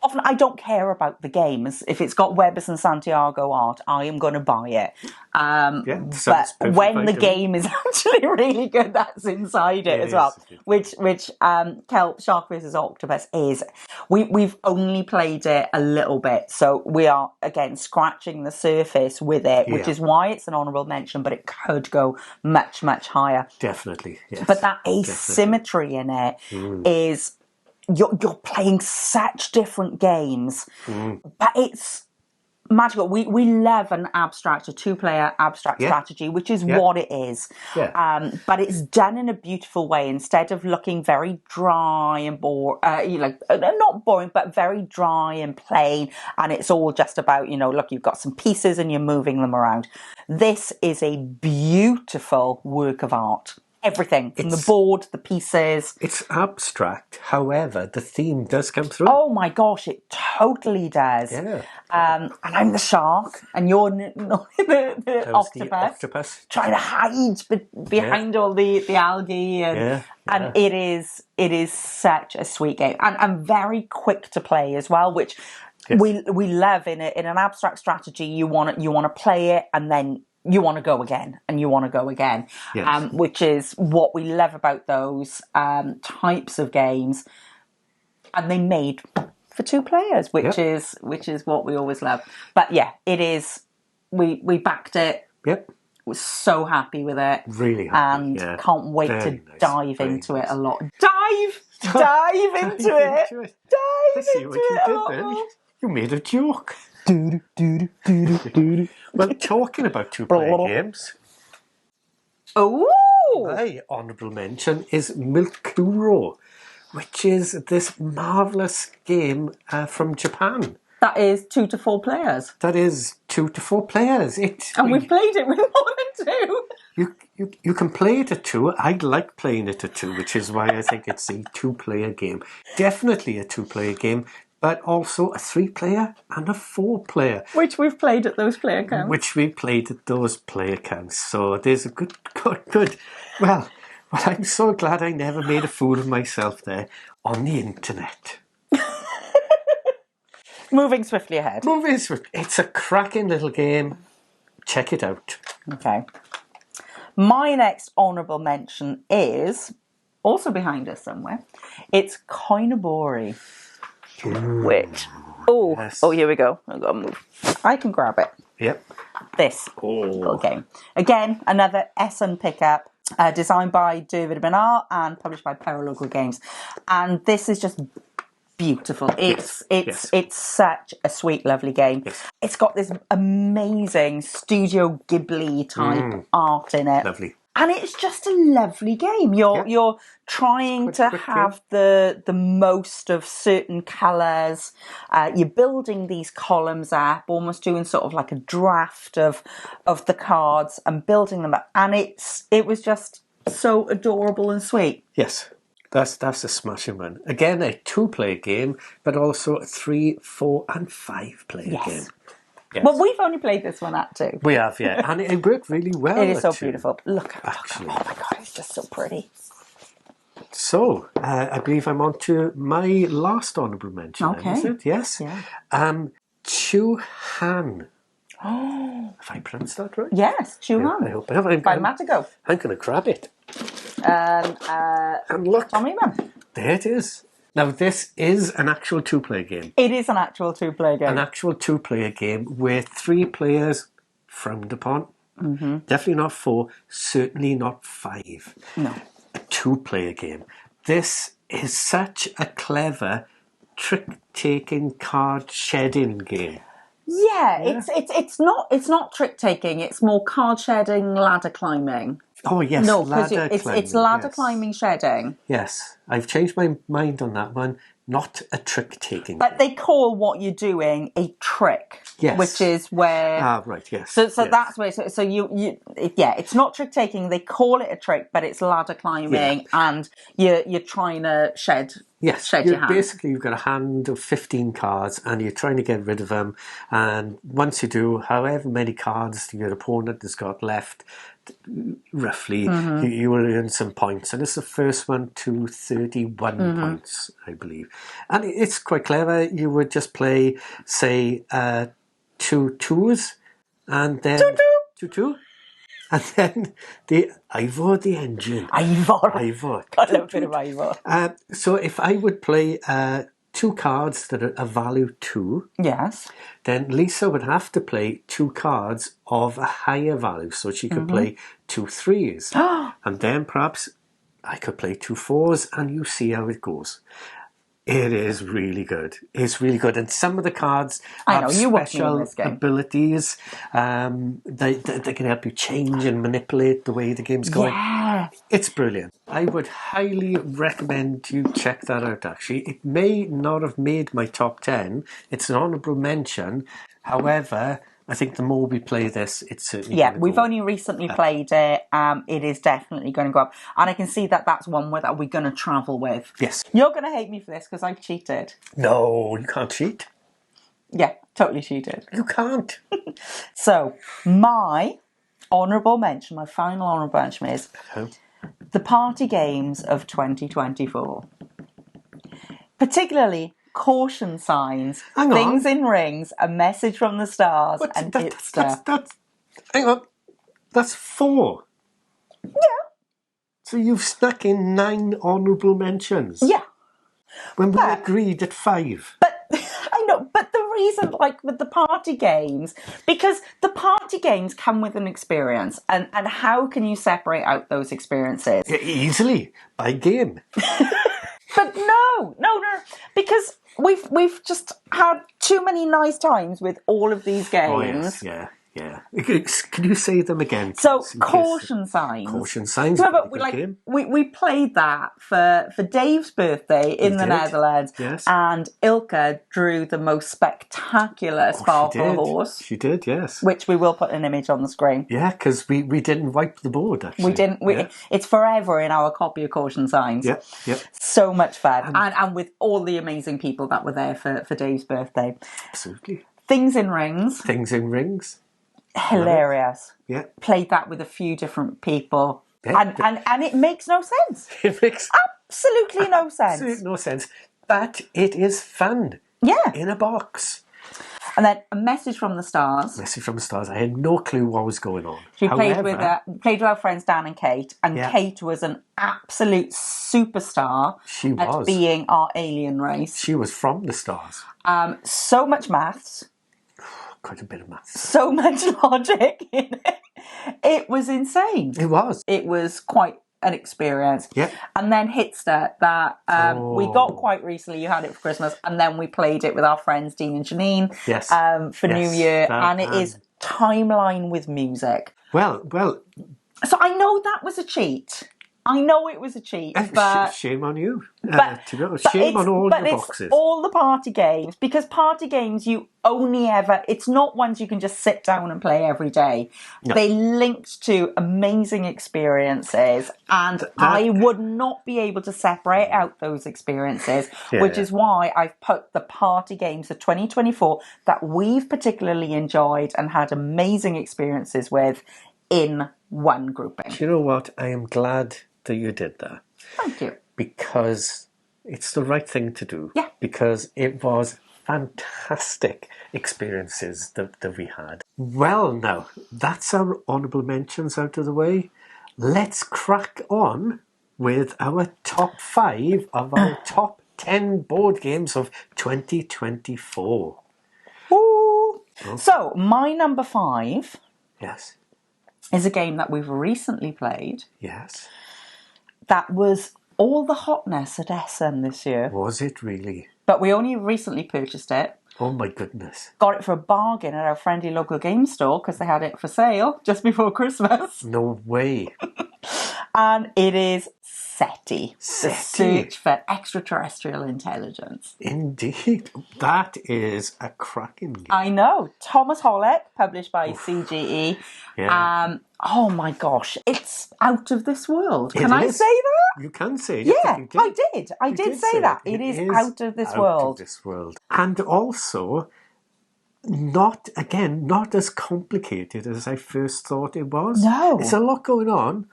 often I don't care about the games. If it's got Webbers and Santiago art, I am going to buy it. But when the game is actually really good, that's inside it as well. Which Kelp Shark vs Octopus is. We've only played it a little bit, so we are again scratching the surface with it, which is why it's an honourable mention. But it could go much higher. Definitely, yes. But that asymmetry in it is. You're playing such different games, but it's magical. We love an abstract, a two-player abstract strategy, which is what it is. Yeah. But it's done in a beautiful way. Instead of looking very dry and not boring, but very dry and plain, and it's all just about, look, you've got some pieces and you're moving them around. This is a beautiful work of art. Everything, from the board, the pieces. It's abstract, however, the theme does come through. Oh my gosh, it totally does. Yeah. And I'm the shark, and you're the octopus. Trying to hide behind all the algae. And it is such a sweet game. And very quick to play as well, which we love in an abstract strategy. You want to play it, and then you want to go again, and you want to go again, which is what we love about those types of games. And they made for two players, which is what we always love. But yeah, it is. We backed it. Yep. We're so happy with it. Really happy. And can't wait to dive into it a lot. Dive into it. Dive into it a lot more. You made a joke. Well, talking about two-player games, my honourable mention is Milkuro, which is this marvellous game from Japan. That is 2 to 4 players. That is 2 to 4 players. And we've played it with more than 2. You can play it at 2. I like playing it at 2, which is why I think it's a 2-player game. Definitely a 2-player game. But also a 3-player and a 4-player. Which we've played at those player counts. So there's a good. Well, I'm so glad I never made a fool of myself there on the internet. Moving swiftly ahead. It's a cracking little game. Check it out. Okay. My next honourable mention is also behind us somewhere. It's Koinobori. Which, here we go. I've got to move. I can grab it. Yep. This little game. Again, another Essen pickup, designed by David Benar and published by Paralocal Games. And this is just beautiful. It's such a sweet, lovely game. Yes. It's got this amazing Studio Ghibli type art in it. Lovely. And it's just a lovely game. You're trying to have the most of certain colours. You're building these columns up, almost doing sort of like a draft of the cards and building them up. And it was just so adorable and sweet. Yes, that's a smashing one. Again, a 2-player game, but also a 3, 4, and 5-player game. Yes. Well, we've only played this one at 2. We have, yeah. And it worked really well. It is so beautiful. Look at it. Oh my God, it's just so pretty. So, I believe I'm on to my last honourable mention. Okay. Is it? Yes. Yeah. Chu Han. Oh. Have I pronounced that right? Yes, Chu Han. I hope I have. By Matago. I'm going to grab it. And look. Tommy Man. There it is. Now, this is an actual 2-player game. It is an actual 2-player game. An actual 2-player game where 3 players frowned upon. Mm-hmm. Definitely not 4. Certainly not 5. No. A 2-player game. This is such a clever trick-taking card shedding game. Yeah. It's not trick-taking. It's more card shedding, ladder climbing. Oh, yes, no, it's ladder climbing shedding. Yes, I've changed my mind on that one. Not a trick-taking. But they call what you're doing a trick. Yes. Which is where... Ah, right, yes. So that's where... So it's not trick-taking. They call it a trick, but it's ladder climbing, and you're trying to shed your hand. Basically, you've got a hand of 15 cards, and you're trying to get rid of them. And once you do, however many cards your opponent has got left, roughly, you will earn some points. And it's the first one to 31 points, I believe. And it's quite clever. You would just play, say, 2 twos, and then... Two. And then the Ivor the Engine. Ivor. Got a little bit of Ivor. So if I would play 2 cards that are a value 2, yes, then Lisa would have to play 2 cards of a higher value. So she could play 2 threes. And then perhaps I could play 2 fours, and you see how it goes. It is really good. It's really good. And some of the cards have special abilities. They can help you change and manipulate the way the game's going. Yeah. It's brilliant. I would highly recommend you check that out, actually. It may not have made my top 10. It's an honourable mention. However, I think the more we play this, it's certainly going to we've go. only recently played it. It is definitely going to go up. And I can see that that's one that we're going to travel with. Yes. You're going to hate me for this because I've cheated. No, you can't cheat. Yeah, totally cheated. You can't. So, my honourable mention, my final honourable mention is the party games of 2024. Particularly... caution signs, things in rings, a message from the stars, and hang on. That's 4. Yeah. So you've stuck in 9 honourable mentions. Yeah. When we agreed at 5. But I know, but the reason, like with the party games, because the party games come with an experience, and how can you separate out those experiences? Easily, by game. But no, because we've just had too many nice times with all of these games. Oh yes, yeah. Can you say them again? So caution signs. Caution signs. Remember, we played that for Dave's birthday in the Netherlands. Yes. And Ilka drew the most spectacular sparkle horse. She did, yes. Which we will put an image on the screen. Yeah, because we didn't wipe the board, actually. We didn't. It's forever in our copy of Caution Signs. Yep. So much fun. And with all the amazing people that were there for Dave's birthday. Absolutely. Things in Rings. Hilarious. Yeah. Played that with a few different people. Yeah. And it makes no sense. It makes absolutely no sense. Absolutely no sense. But it is fun. Yeah. In a box. And then a message from the stars. Message from the stars. I had no clue what was going on. We played with our friends Dan and Kate, and Kate was an absolute superstar. She was. At being our alien race. She was from the stars. So much maths. Quite a bit of maths. So much logic in it. It was insane. It was. It was quite an experience. Yeah. And then Hitster, that we got quite recently. You had it for Christmas, and then we played it with our friends Dean and Janine. Yes. For New Year, and it is timeline with music. Well. So I know that was a cheat. I know it was a cheat, but shame on you. Shame on all your boxes. It's all the party games, because party games it's not ones you can just sit down and play every day. No. They linked to amazing experiences, and I would not be able to separate out those experiences, which is why I've put the party games of 2024 that we've particularly enjoyed and had amazing experiences with in one grouping. Do you know what? I am glad that you did that. Thank you. Because it's the right thing to do. Yeah. Because it was fantastic experiences that we had. Well, now, that's our honourable mentions out of the way. Let's crack on with our top 5 of our top 10 board games of 2024. Ooh. Okay. So, my number 5... Yes. ...is a game that we've recently played. Yes. That was all the hotness at Essen this year. Was it really? But we only recently purchased it. Oh my goodness. Got it for a bargain at our friendly local game store because they had it for sale just before Christmas. No way. And it is SETI. The Search for Extraterrestrial Intelligence. Indeed. That is a cracking game. I know. Thomas Hollett, published by CGE. Yeah. Oh my gosh. It's out of this world. Can I say that? You can say it. Yeah, I did. I did say that. It is out of this world. Out of this world. And also, not as complicated as I first thought it was. No. It's a lot going on,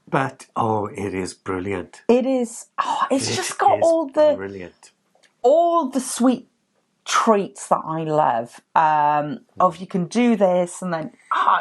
but it is brilliant. It is. Oh, it's just got brilliant. all the sweet treats that I love. Of you can do this and then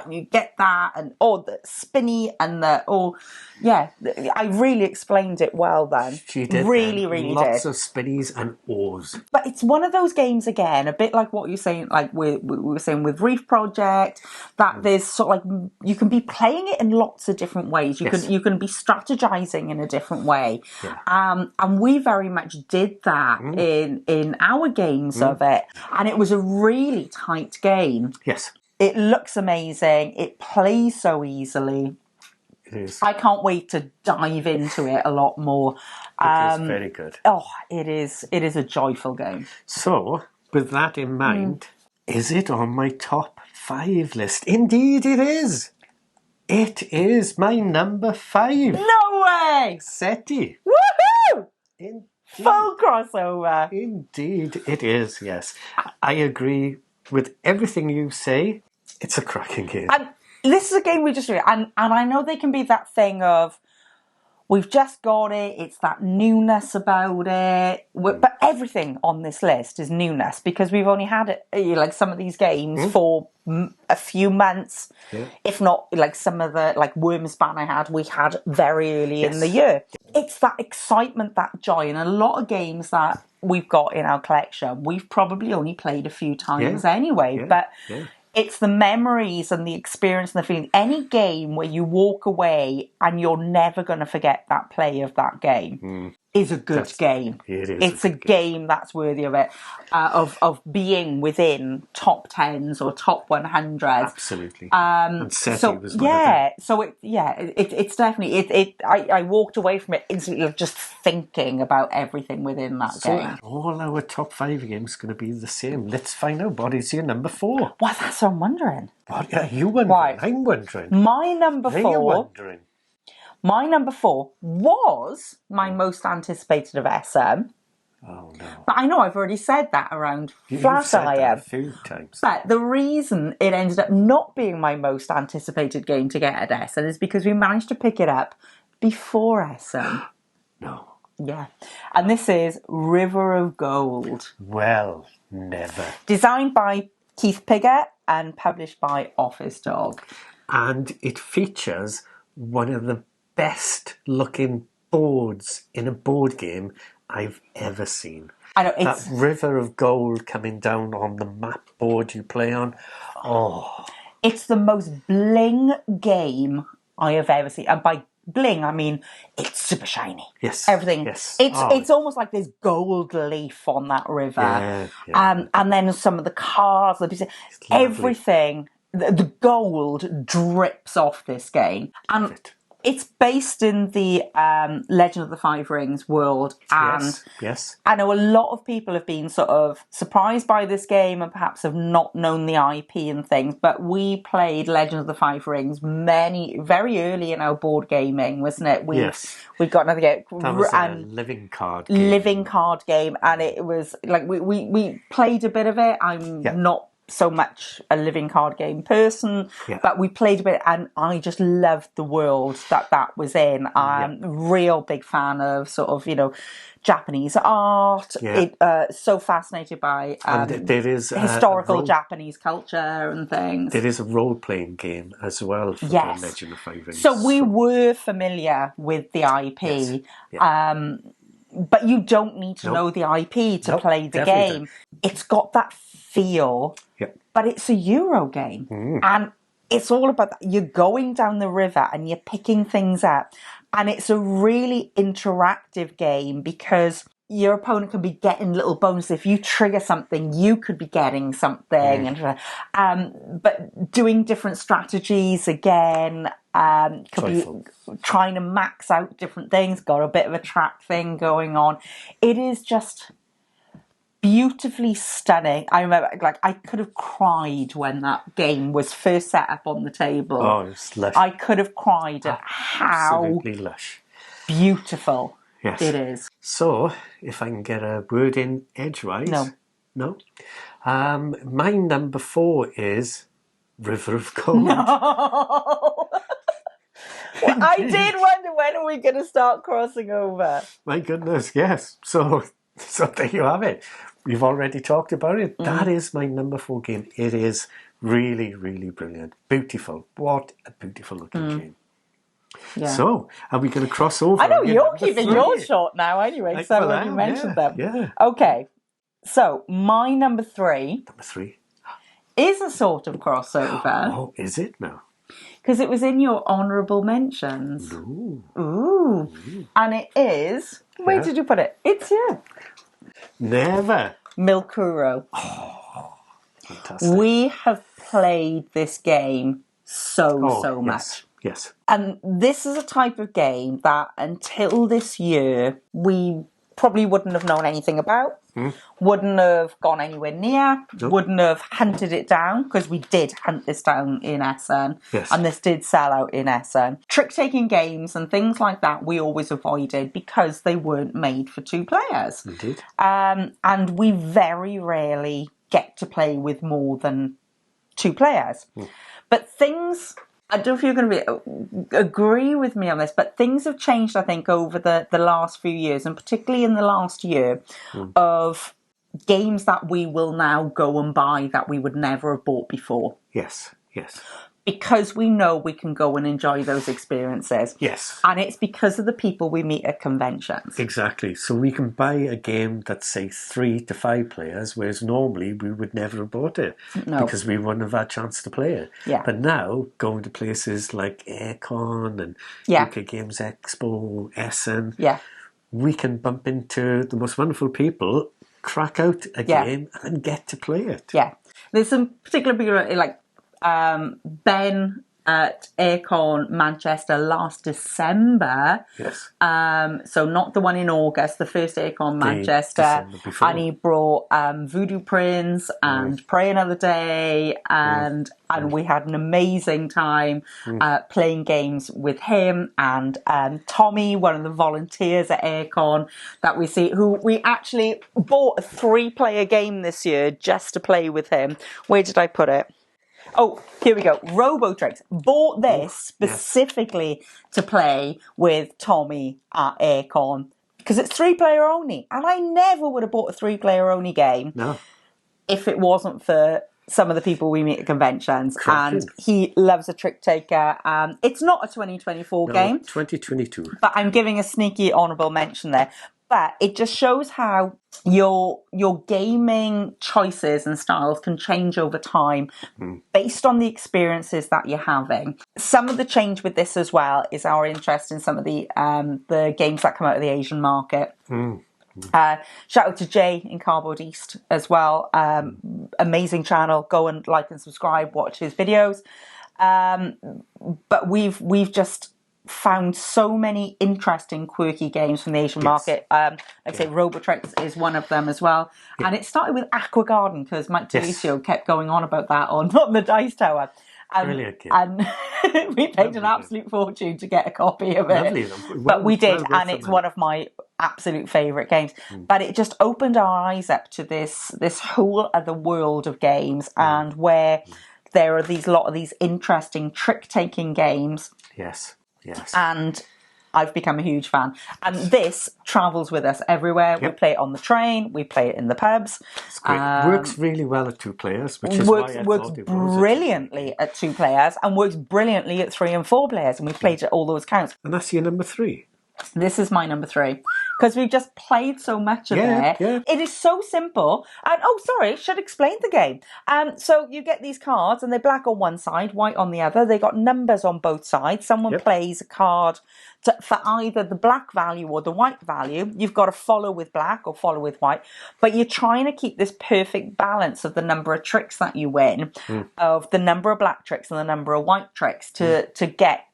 you get that, and the spinny and I really explained it well then. She did. Really lots did. of spinnies and oars. But it's one of those games again, a bit like what you're saying, like we were saying with Reef Project, that there's sort of like you can be playing it in lots of different ways. You can be strategizing in a different way, and we very much did that in our games of it, and it was a really tight game. Yes, it looks amazing. It plays so easily. it is. I can't wait to dive into it a lot more. It is very good. Oh, it is a joyful game. So, with that in mind, is it on my top 5 list? Indeed it is. It is my number 5. No way! SETI. Woohoo! Indeed. Full crossover. Indeed it is, yes. I agree with everything you say. It's a cracking game. And this is a game we just read, and I know they can be that thing of, we've just got it, it's that newness about it. But everything on this list is newness, because we've only had it, like some of these games for a few months, if not like some of the, like Wormspan we had very early in the year. It's that excitement, that joy, and a lot of games that we've got in our collection, we've probably only played a few times anyway, but it's the memories and the experience and the feeling. Any game where you walk away and you're never going to forget that play of that game is a good game. It is. It's a game that's worthy of it, of being within top 10s or top 100s. Absolutely. And SETI was one of them. So it's definitely I walked away from it instantly just thinking about everything within that game. So all our top 5 games are going to be the same. Let's find out, what is your number 4? Well, that's what I'm wondering. What are you wondering? Right. I'm wondering. My number 4. Are you wondering? My number 4 was my most anticipated of SM. Oh no! But I know I've already said that around You've Flat said I that Am. a few times. But the reason it ended up not being my most anticipated game to get at SM is because we managed to pick it up before SM. No. Yeah. And this is River of Gold. Well, never. Designed by Keith Piggott and published by Office Dog. And it features one of the best looking boards in a board game I've ever seen. I know, it's that river of gold coming down on the map board you play on. Oh, it's the most bling game I have ever seen. And by bling, I mean it's super shiny. Yes, everything. Yes. It's almost like there's gold leaf on that river. Yeah. And then some of the cars, everything. The gold drips off this game, and it's based in the Legend of the Five Rings world. And yes. I know a lot of people have been sort of surprised by this game and perhaps have not known the IP and things, but we played Legend of the Five Rings very early in our board gaming, wasn't it? We got another game. That was a living card game. Living card game, and it was like we played a bit of it. I'm not so much a living card game person, but we played a bit, and I just loved the world that was in. I'm real big fan of sort of, Japanese art. So fascinated by there is historical Japanese culture and things. There is a role-playing game as well for the Legend of Five Rings. So we were familiar with the IP. But you don't need to know the IP to play the game. It's got that feel, but it's a Euro game. And it's all about that. You're going down the river and you're picking things up. And it's a really interactive game because your opponent can be getting little bonuses. If you trigger something, you could be getting something. But doing different strategies again, could be trying to max out different things, got a bit of a track thing going on. It is just beautifully stunning. I remember, I could have cried when that game was first set up on the table. Oh, it's lush. I could have cried at how absolutely lush. Beautiful it is. So, if I can get a word in edgewise, No. My number 4 is River of Gold. No. Well, I did wonder, when are we going to start crossing over? My goodness, yes. So there you have it. We've already talked about it. That is my number 4 game. It is really, really brilliant. Beautiful. What a beautiful looking game. Yeah. So, are we going to cross over? I know again? you're keeping yours short now anyway, because I've already mentioned them. Yeah. Okay, so my number 3 Number 3. is a sort of crossover. Oh, is it now? Because it was in your honourable mentions. Ooh. And it is... Where did you put it? It's here. Never. Milkuro. Oh, fantastic. We have played this game so much. Yes. And this is a type of game that until this year, we probably wouldn't have known anything about, wouldn't have gone anywhere near, wouldn't have hunted it down, because we did hunt this down in Essen, and this did sell out in Essen. Trick-taking games and things like that we always avoided because they weren't made for 2 players. Indeed. And we very rarely get to play with more than 2 players. But things... I don't know if you're going to agree with me on this, but things have changed, I think, over the last few years, and particularly in the last year, of games that we will now go and buy that we would never have bought before. Yes. Because we know we can go and enjoy those experiences. Yes. And it's because of the people we meet at conventions. Exactly. So we can buy a game that's, say, 3 to 5 players, whereas normally we would never have bought it because we wouldn't have had a chance to play it. Yeah. But now, going to places like Aircon and UK Games Expo, Essen, we can bump into the most wonderful people, crack out a game and get to play it. Yeah. There's some particular people, like Ben at Aircon Manchester last December. Yes. So not the one in August, the first Aircon Manchester. And he brought Voodoo Prince and Pray Another Day, and we had an amazing time playing games with him and Tommy, one of the volunteers at Aircon that we see, who we actually bought a 3-player game this year just to play with him. Where did I put it? Oh, here we go. Robotrix. Bought this specifically to play with Tommy at Aircon because it's 3-player only. And I never would have bought a 3-player only game if it wasn't for some of the people we meet at conventions. And he loves a trick taker. It's not a 2024 game. 2022. But I'm giving a sneaky honourable mention there. But it just shows how your gaming choices and styles can change over time based on the experiences that you're having. Some of the change with this as well is our interest in some of the games that come out of the Asian market. Shout out to Jay in Cardboard East as well. Amazing channel. Go and like and subscribe, watch his videos. But we've just found so many interesting, quirky games from the Asian market. Like I say, Robotrix is one of them as well. And it started with Aqua Garden because Mike Delisio kept going on about that on the Dice Tower. Brilliant game. And we paid an absolute fortune to get a copy of it. But we did, and it's one of my absolute favourite games. But it just opened our eyes up to this whole other world of games, and where there are lot of these interesting trick-taking games. Yes. And I've become a huge fan. And this travels with us everywhere. We play it on the train. We play it in the pubs. It's great. Works really well at 2 players, which is works why I thought it was brilliantly at 2 players and works brilliantly at 3 and 4 players. And we've played at all those counts. And that's your number 3. This is my number 3 because we've just played so much of it. It is so simple. And should explain the game. So you get these cards and they're black on one side, white on the other. They got numbers on both sides. Someone plays a card for either the black value or the white value. You've got to follow with black or follow with white. But you're trying to keep this perfect balance of the number of tricks that you win, of the number of black tricks and the number of white tricks to get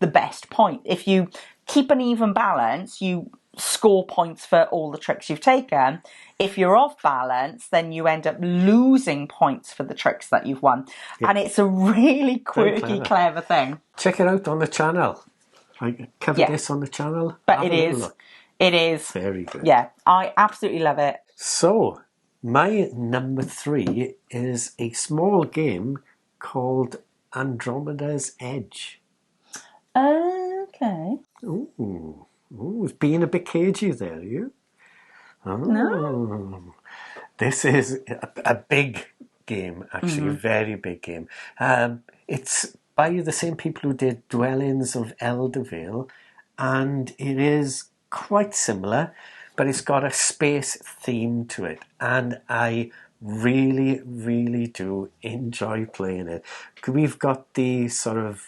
the best point. If you keep an even balance, you score points for all the tricks you've taken. If you're off balance, then you end up losing points for the tricks that you've won. And it's a really quirky, clever thing. Check it out on the channel. I covered this on the channel. But it is very good. Yeah, I absolutely love it. So, My number 3 is a small game called Andromeda's Edge. Okay. Ooh, it's being a bit cagey there, you? Oh. No. This is a big game, actually, a very big game. It's by the same people who did Dwellings of Eldervale, and it is quite similar, but it's got a space theme to it, and I really, really do enjoy playing it. We've got the sort of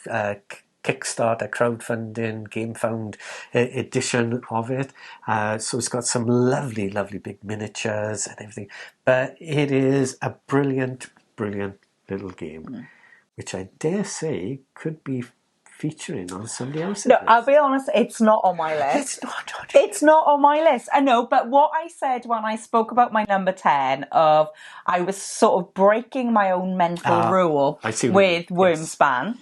Kickstarter crowdfunding GameFound edition of it. So it's got some lovely, lovely big miniatures and everything. But it is a brilliant, brilliant little game, which I dare say could be featuring on somebody else's No, list. I'll be honest, it's not on my list. It's not on It's not on my list. I know, but what I said when I spoke about my number 10 of I was sort of breaking my own mental rule I see what you with mean. Wormspan.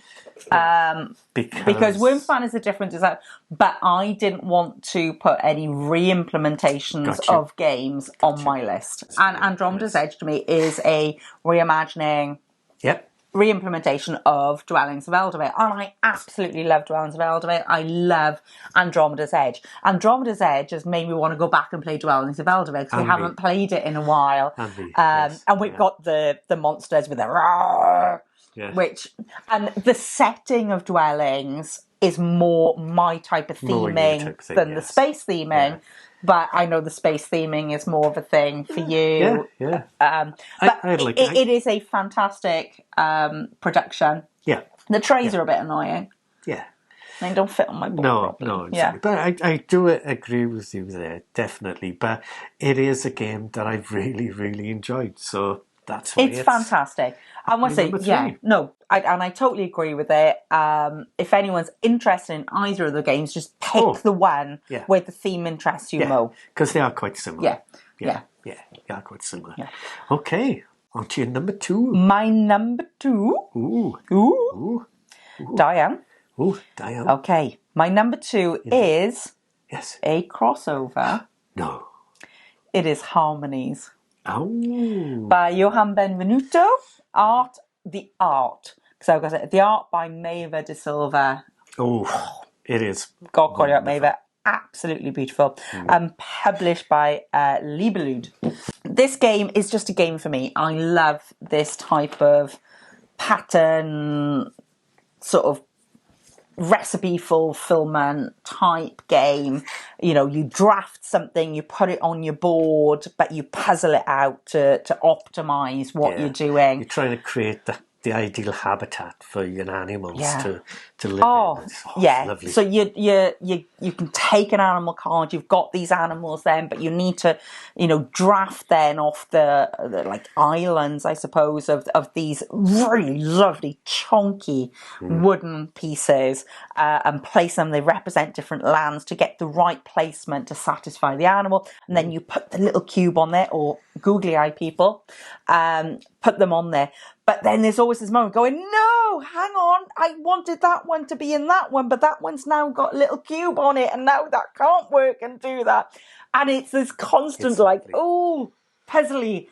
Because Because Wormspan is a different design, but I didn't want to put any re-implementations Gotcha. of games on my list. And Andromeda's Edge to me is a reimagining, Yep. re-implementation of Dwellings of Eldervale, and I absolutely love Dwellings of Eldervale. I love Andromeda's Edge. Andromeda's Edge has made me want to go back and play Dwellings of Eldervale because we haven't played it in a while. Yes, and we've got the monsters with the roar, which, and the setting of Dwellings is more my type of theming than the space theming. Yeah. But I know the space theming is more of a thing for you. Yeah. But it is a fantastic production. Yeah. The trays are a bit annoying. Yeah. They don't fit on my board. No, exactly. Yeah. But I do agree with you there, definitely. But it is a game that I've really, really enjoyed. So that's why it's fantastic. I want to say, I totally agree with it. If anyone's interested in either of the games, just pick the one where the theme interests you more. Because they are quite similar. Yeah, they are quite similar. Yeah. Okay, on to your number 2. My number 2. Ooh. Diane. Ooh, Diane. Okay, my number 2 is a crossover. No. It is Harmonies. Oh. By Johan Benvenuto. The art. So I've got it. The art by Maeva de Silva. Oh, it is. God call you out, Maeva. Absolutely beautiful. Published by Libellude. This game is just a game for me. I love this type of pattern, sort of recipe fulfillment type game. You know, you draft something, you put it on your board, but you puzzle it out to optimize what you're doing. You're trying to create the ideal habitat for your animals to live in. Lovely. So you can take an animal card. You've got these animals then, but you need to, draft then off the like islands, I suppose, of these really lovely chunky wooden pieces, and place them. They represent different lands to get the right placement to satisfy the animal, and then you put the little cube on there, or googly eye people, put them on there. But then there's always this moment going, no, hang on, I wanted that one to be in that one, but that one's now got a little cube on it, and now that can't work and do that. And it's this constant, puzzly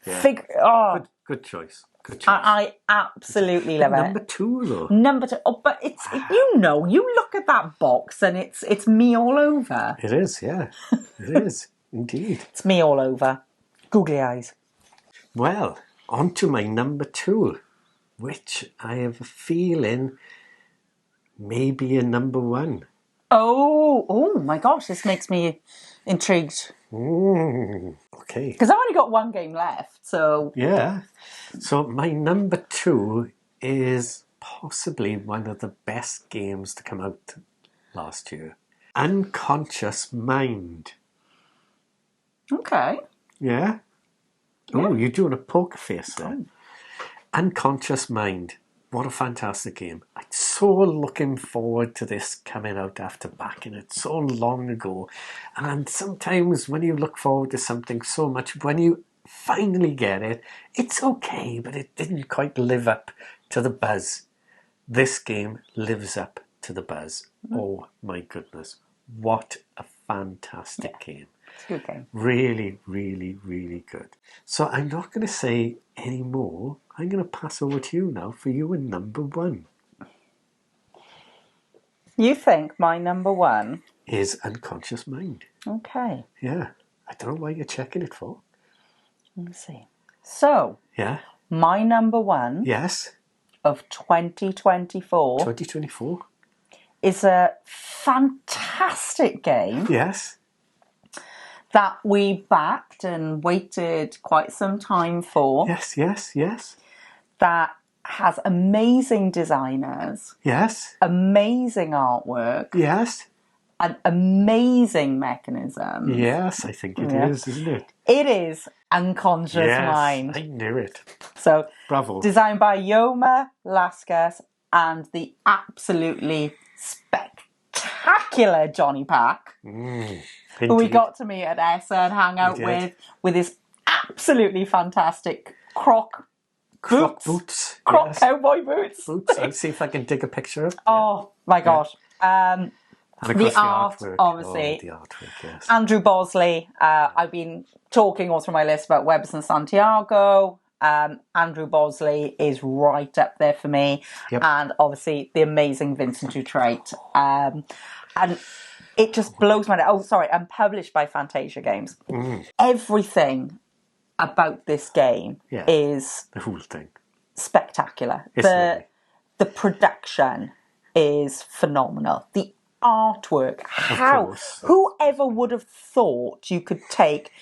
figure. Oh. Good choice. Good choice. I absolutely love it. Number 2, though. Number 2. Oh, but it's, you look at that box and it's me all over. It is, yeah. It is, indeed. It's me all over. Googly eyes. Well, on to my number 2, which I have a feeling may be a number 1. Oh my gosh, this makes me intrigued. Okay. Because I've only got one game left, so... Yeah. So my number 2 is possibly one of the best games to come out last year. Unconscious Mind. Okay. Yeah? Oh, you're doing a poker face there. Oh. Unconscious Mind. What a fantastic game. I'm so looking forward to this coming out after backing it so long ago. And sometimes when you look forward to something so much, when you finally get it, it's okay, but it didn't quite live up to the buzz. This game lives up to the buzz. Oh my goodness. What a fantastic game. It's a good game. Really, really, really good. So I'm not going to say any more. I'm going to pass over to you now for your number one. You think my number one Is Unconscious Mind. Okay. Yeah. I don't know why you're checking it for. Let me see. So, Yeah. my number one Yes. of 2024 2024. is a fantastic game Yes. that we backed and waited quite some time for. Yes, yes, yes. That has amazing designers, Yes. amazing artwork, Yes. and amazing mechanisms. Yes, I think it is, isn't it? It is Unconscious Mind. I knew it. So, Bravo. designed by Yoma Laskas and the absolutely spectacular Johnny Pack, who we got to meet at ESSA and hang out with his absolutely fantastic croc boots. Croc cowboy boots. I'll see if I can dig a picture of. Oh my gosh. And of course, the art, artwork. obviously. Oh, the artwork, yes. Andrew Bosley. I've been talking all through my list about Webs and Santiago. Andrew Bosley is right up there for me. Yep. And obviously the amazing Vincent Dutrait. And it just blows my mind. Oh, sorry. And published by Fantasia Games. Everything about this game is the whole thing spectacular. It's the production is phenomenal. The artwork, whoever would have thought you could take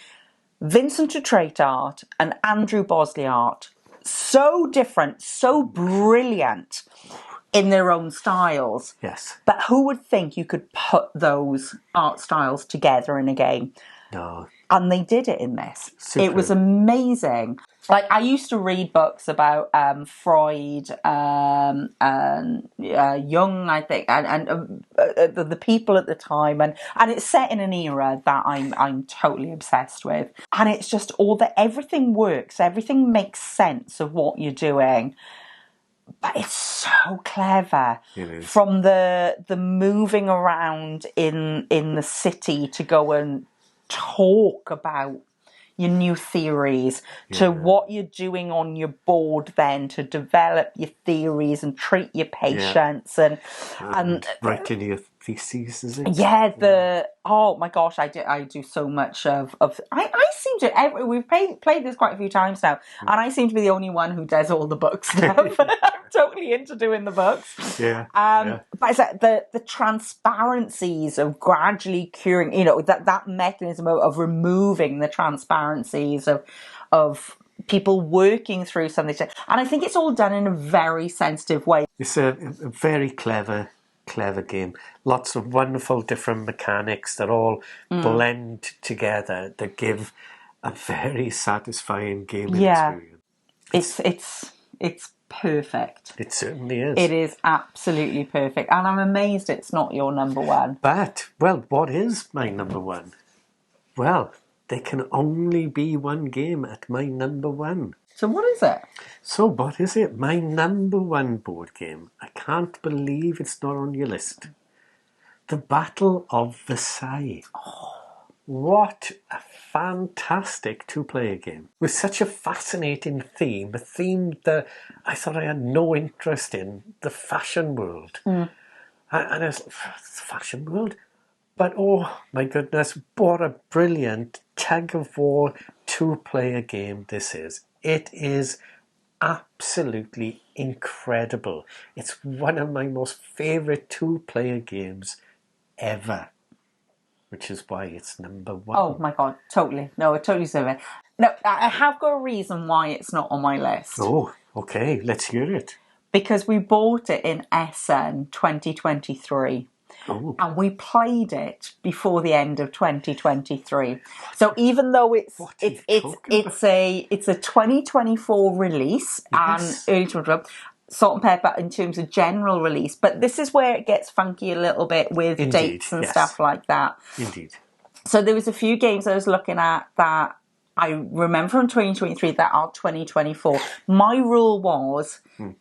Vincent Dutrait art and Andrew Bosley art, so different, so brilliant in their own styles. Yes. But who would think you could put those art styles together in a game? No. And they did it in this. Super. It was amazing. Like, I used to read books about Freud and Jung, I think, and the people at the time, and it's set in an era that I'm totally obsessed with. And it's just everything works, everything makes sense of what you're doing. But it's so clever. It is. From the moving around in the city to go and talk about your new theories, to what you're doing on your board then to develop your theories and treat your patients and writing your theses, is it? Yeah, oh my gosh, I do so much of I seem to, we've played this quite a few times now, and I seem to be the only one who does all the book stuff. I'm totally into doing the books. But it's like the transparencies of gradually curing, that mechanism of removing the transparencies of people working through something, and I think it's all done in a very sensitive way. It's a very clever game. Lots of wonderful different mechanics that all blend together that give a very satisfying gaming experience. It's perfect. It certainly is. It is absolutely perfect, and I'm amazed it's not your number one. But, well, what is my number one? Well, there can only be one game at my number one. So what is it? So what is it? My number one board game. I can't believe it's not on your list. The Battle of Versailles. Oh, what a fantastic two-player game. With such a fascinating theme. A theme that I thought I had no interest in. The fashion world. And it's fashion world? But oh my goodness, what a brilliant tug-of-war two-player game this is. It is absolutely incredible. It's one of my most favourite two-player games ever, which is why it's number one. Oh my God, totally. No, I totally see it. No, I have got a reason why it's not on my list. Oh, okay, let's hear it. Because we bought it in Essen 2023. Oh. And we played it before the end of 2023. So even though it's a 2024 release and early 2024, Salt and Pepper in terms of general release, but this is where it gets funky a little bit with dates and stuff like that. Indeed. So there was a few games I was looking at that I remember from 2023 that are 2024. My rule was,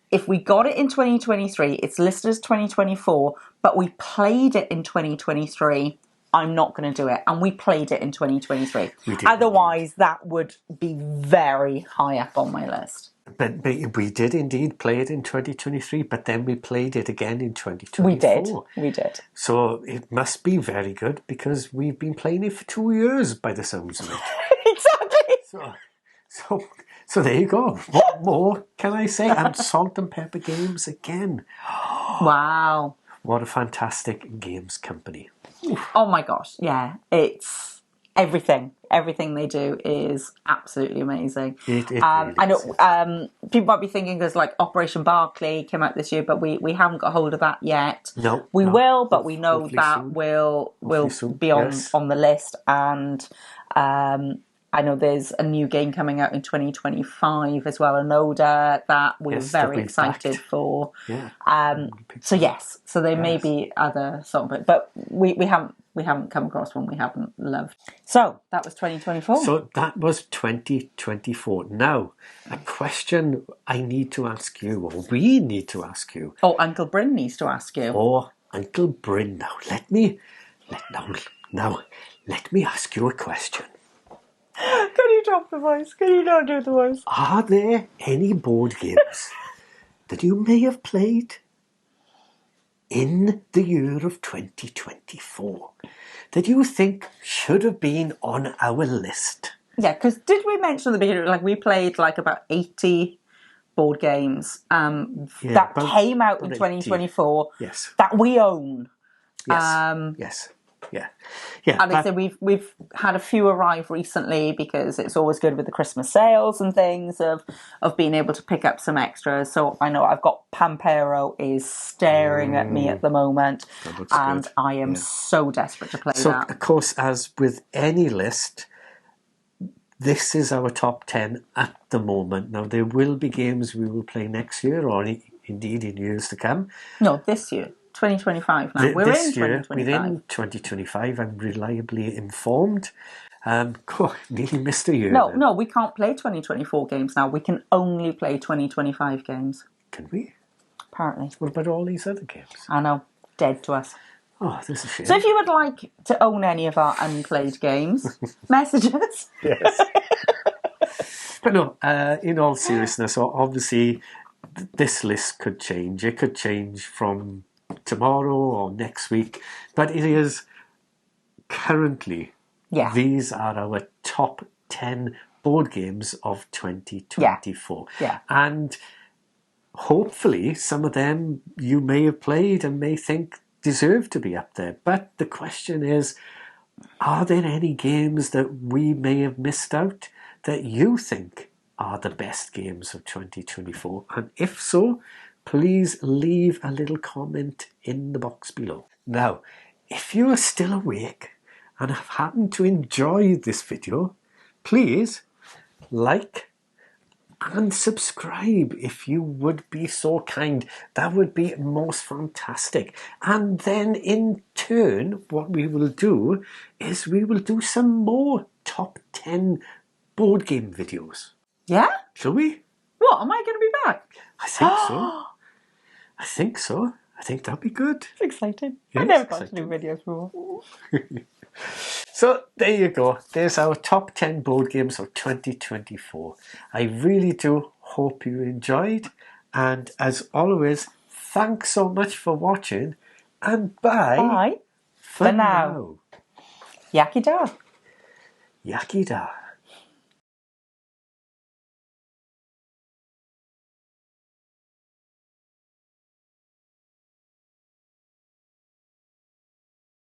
if we got it in 2023, it's listed as 2024, but we played it in 2023, I'm not going to do it. And we played it in 2023. We did, Otherwise, that would be very high up on my list. But we did indeed play it in 2023, but then we played it again in 2024. We did. So it must be very good because we've been playing it for 2 years by the sounds of it. Exactly. So there you go. What more can I say? And Salt and Pepper Games again. Wow. What a fantastic games company. Oh my gosh. Yeah. It's everything. Everything they do is absolutely amazing. It really I know is. people might be thinking because like Operation Barclay came out this year, but we haven't got hold of that yet. No. We will, but we know Hopefully that soon. will soon, be on, yes. on the list. And I know there's a new game coming out in 2025 as well, an Oda that we're Yes, very that we've excited backed. for. Yeah. So yes, so there may be other sort of it, but we haven't come across one we haven't loved. So that was 2024. So that was 2024. Now, a question I need to ask you, or we need to ask you. Oh, Uncle Bryn needs to ask you. Or Uncle Bryn. Now, let me ask you a question. Can you drop the voice? Can you not do the voice? Are there any board games that you may have played in the year of 2024 that you think should have been on our list? Yeah, because did we mention at the beginning, like we played like about 80 board games that came out in 2024 yes. that we own. Yes. Yes. Yeah. Yeah. And I said we've had a few arrive recently because it's always good with the Christmas sales and things of being able to pick up some extras. So I know I've got Pampero is staring at me at the moment, and good. I am so desperate to play So, that. of course, as with any list, this is our top 10 at the moment. Now, there will be games we will play next year or indeed in years to come. No, this year. 2025 now. We're in 2025. We're in 2025. I'm reliably informed. Nearly missed a year. No, we can't play 2024 games now. We can only play 2025 games. Can we? Apparently. What about all these other games? I know. Dead to us. Oh, this is a shame. So if you would like to own any of our unplayed games, message us. Yes. But no, in all seriousness, obviously this list could change. It could change from tomorrow or next week, but it is currently, these are our top 10 board games of 2024. Yeah. And hopefully some of them you may have played and may think deserve to be up there. But the question is, are there any games that we may have missed out that you think are the best games of 2024? And if so, please leave a little comment in the box below. Now, if you are still awake and have happened to enjoy this video, please like and subscribe if you would be so kind. That would be most fantastic. And then in turn, what we will do is we will do some more top 10 board game videos. Yeah? Shall we? What, am I going to be back? I think so. I think so. I think that'd be good. It's exciting. Yeah, I never it's got to do videos before. So there you go. There's our top 10 board games of 2024. I really do hope you enjoyed. And as always, thanks so much for watching. And bye for now. Yaki da. Yaki da.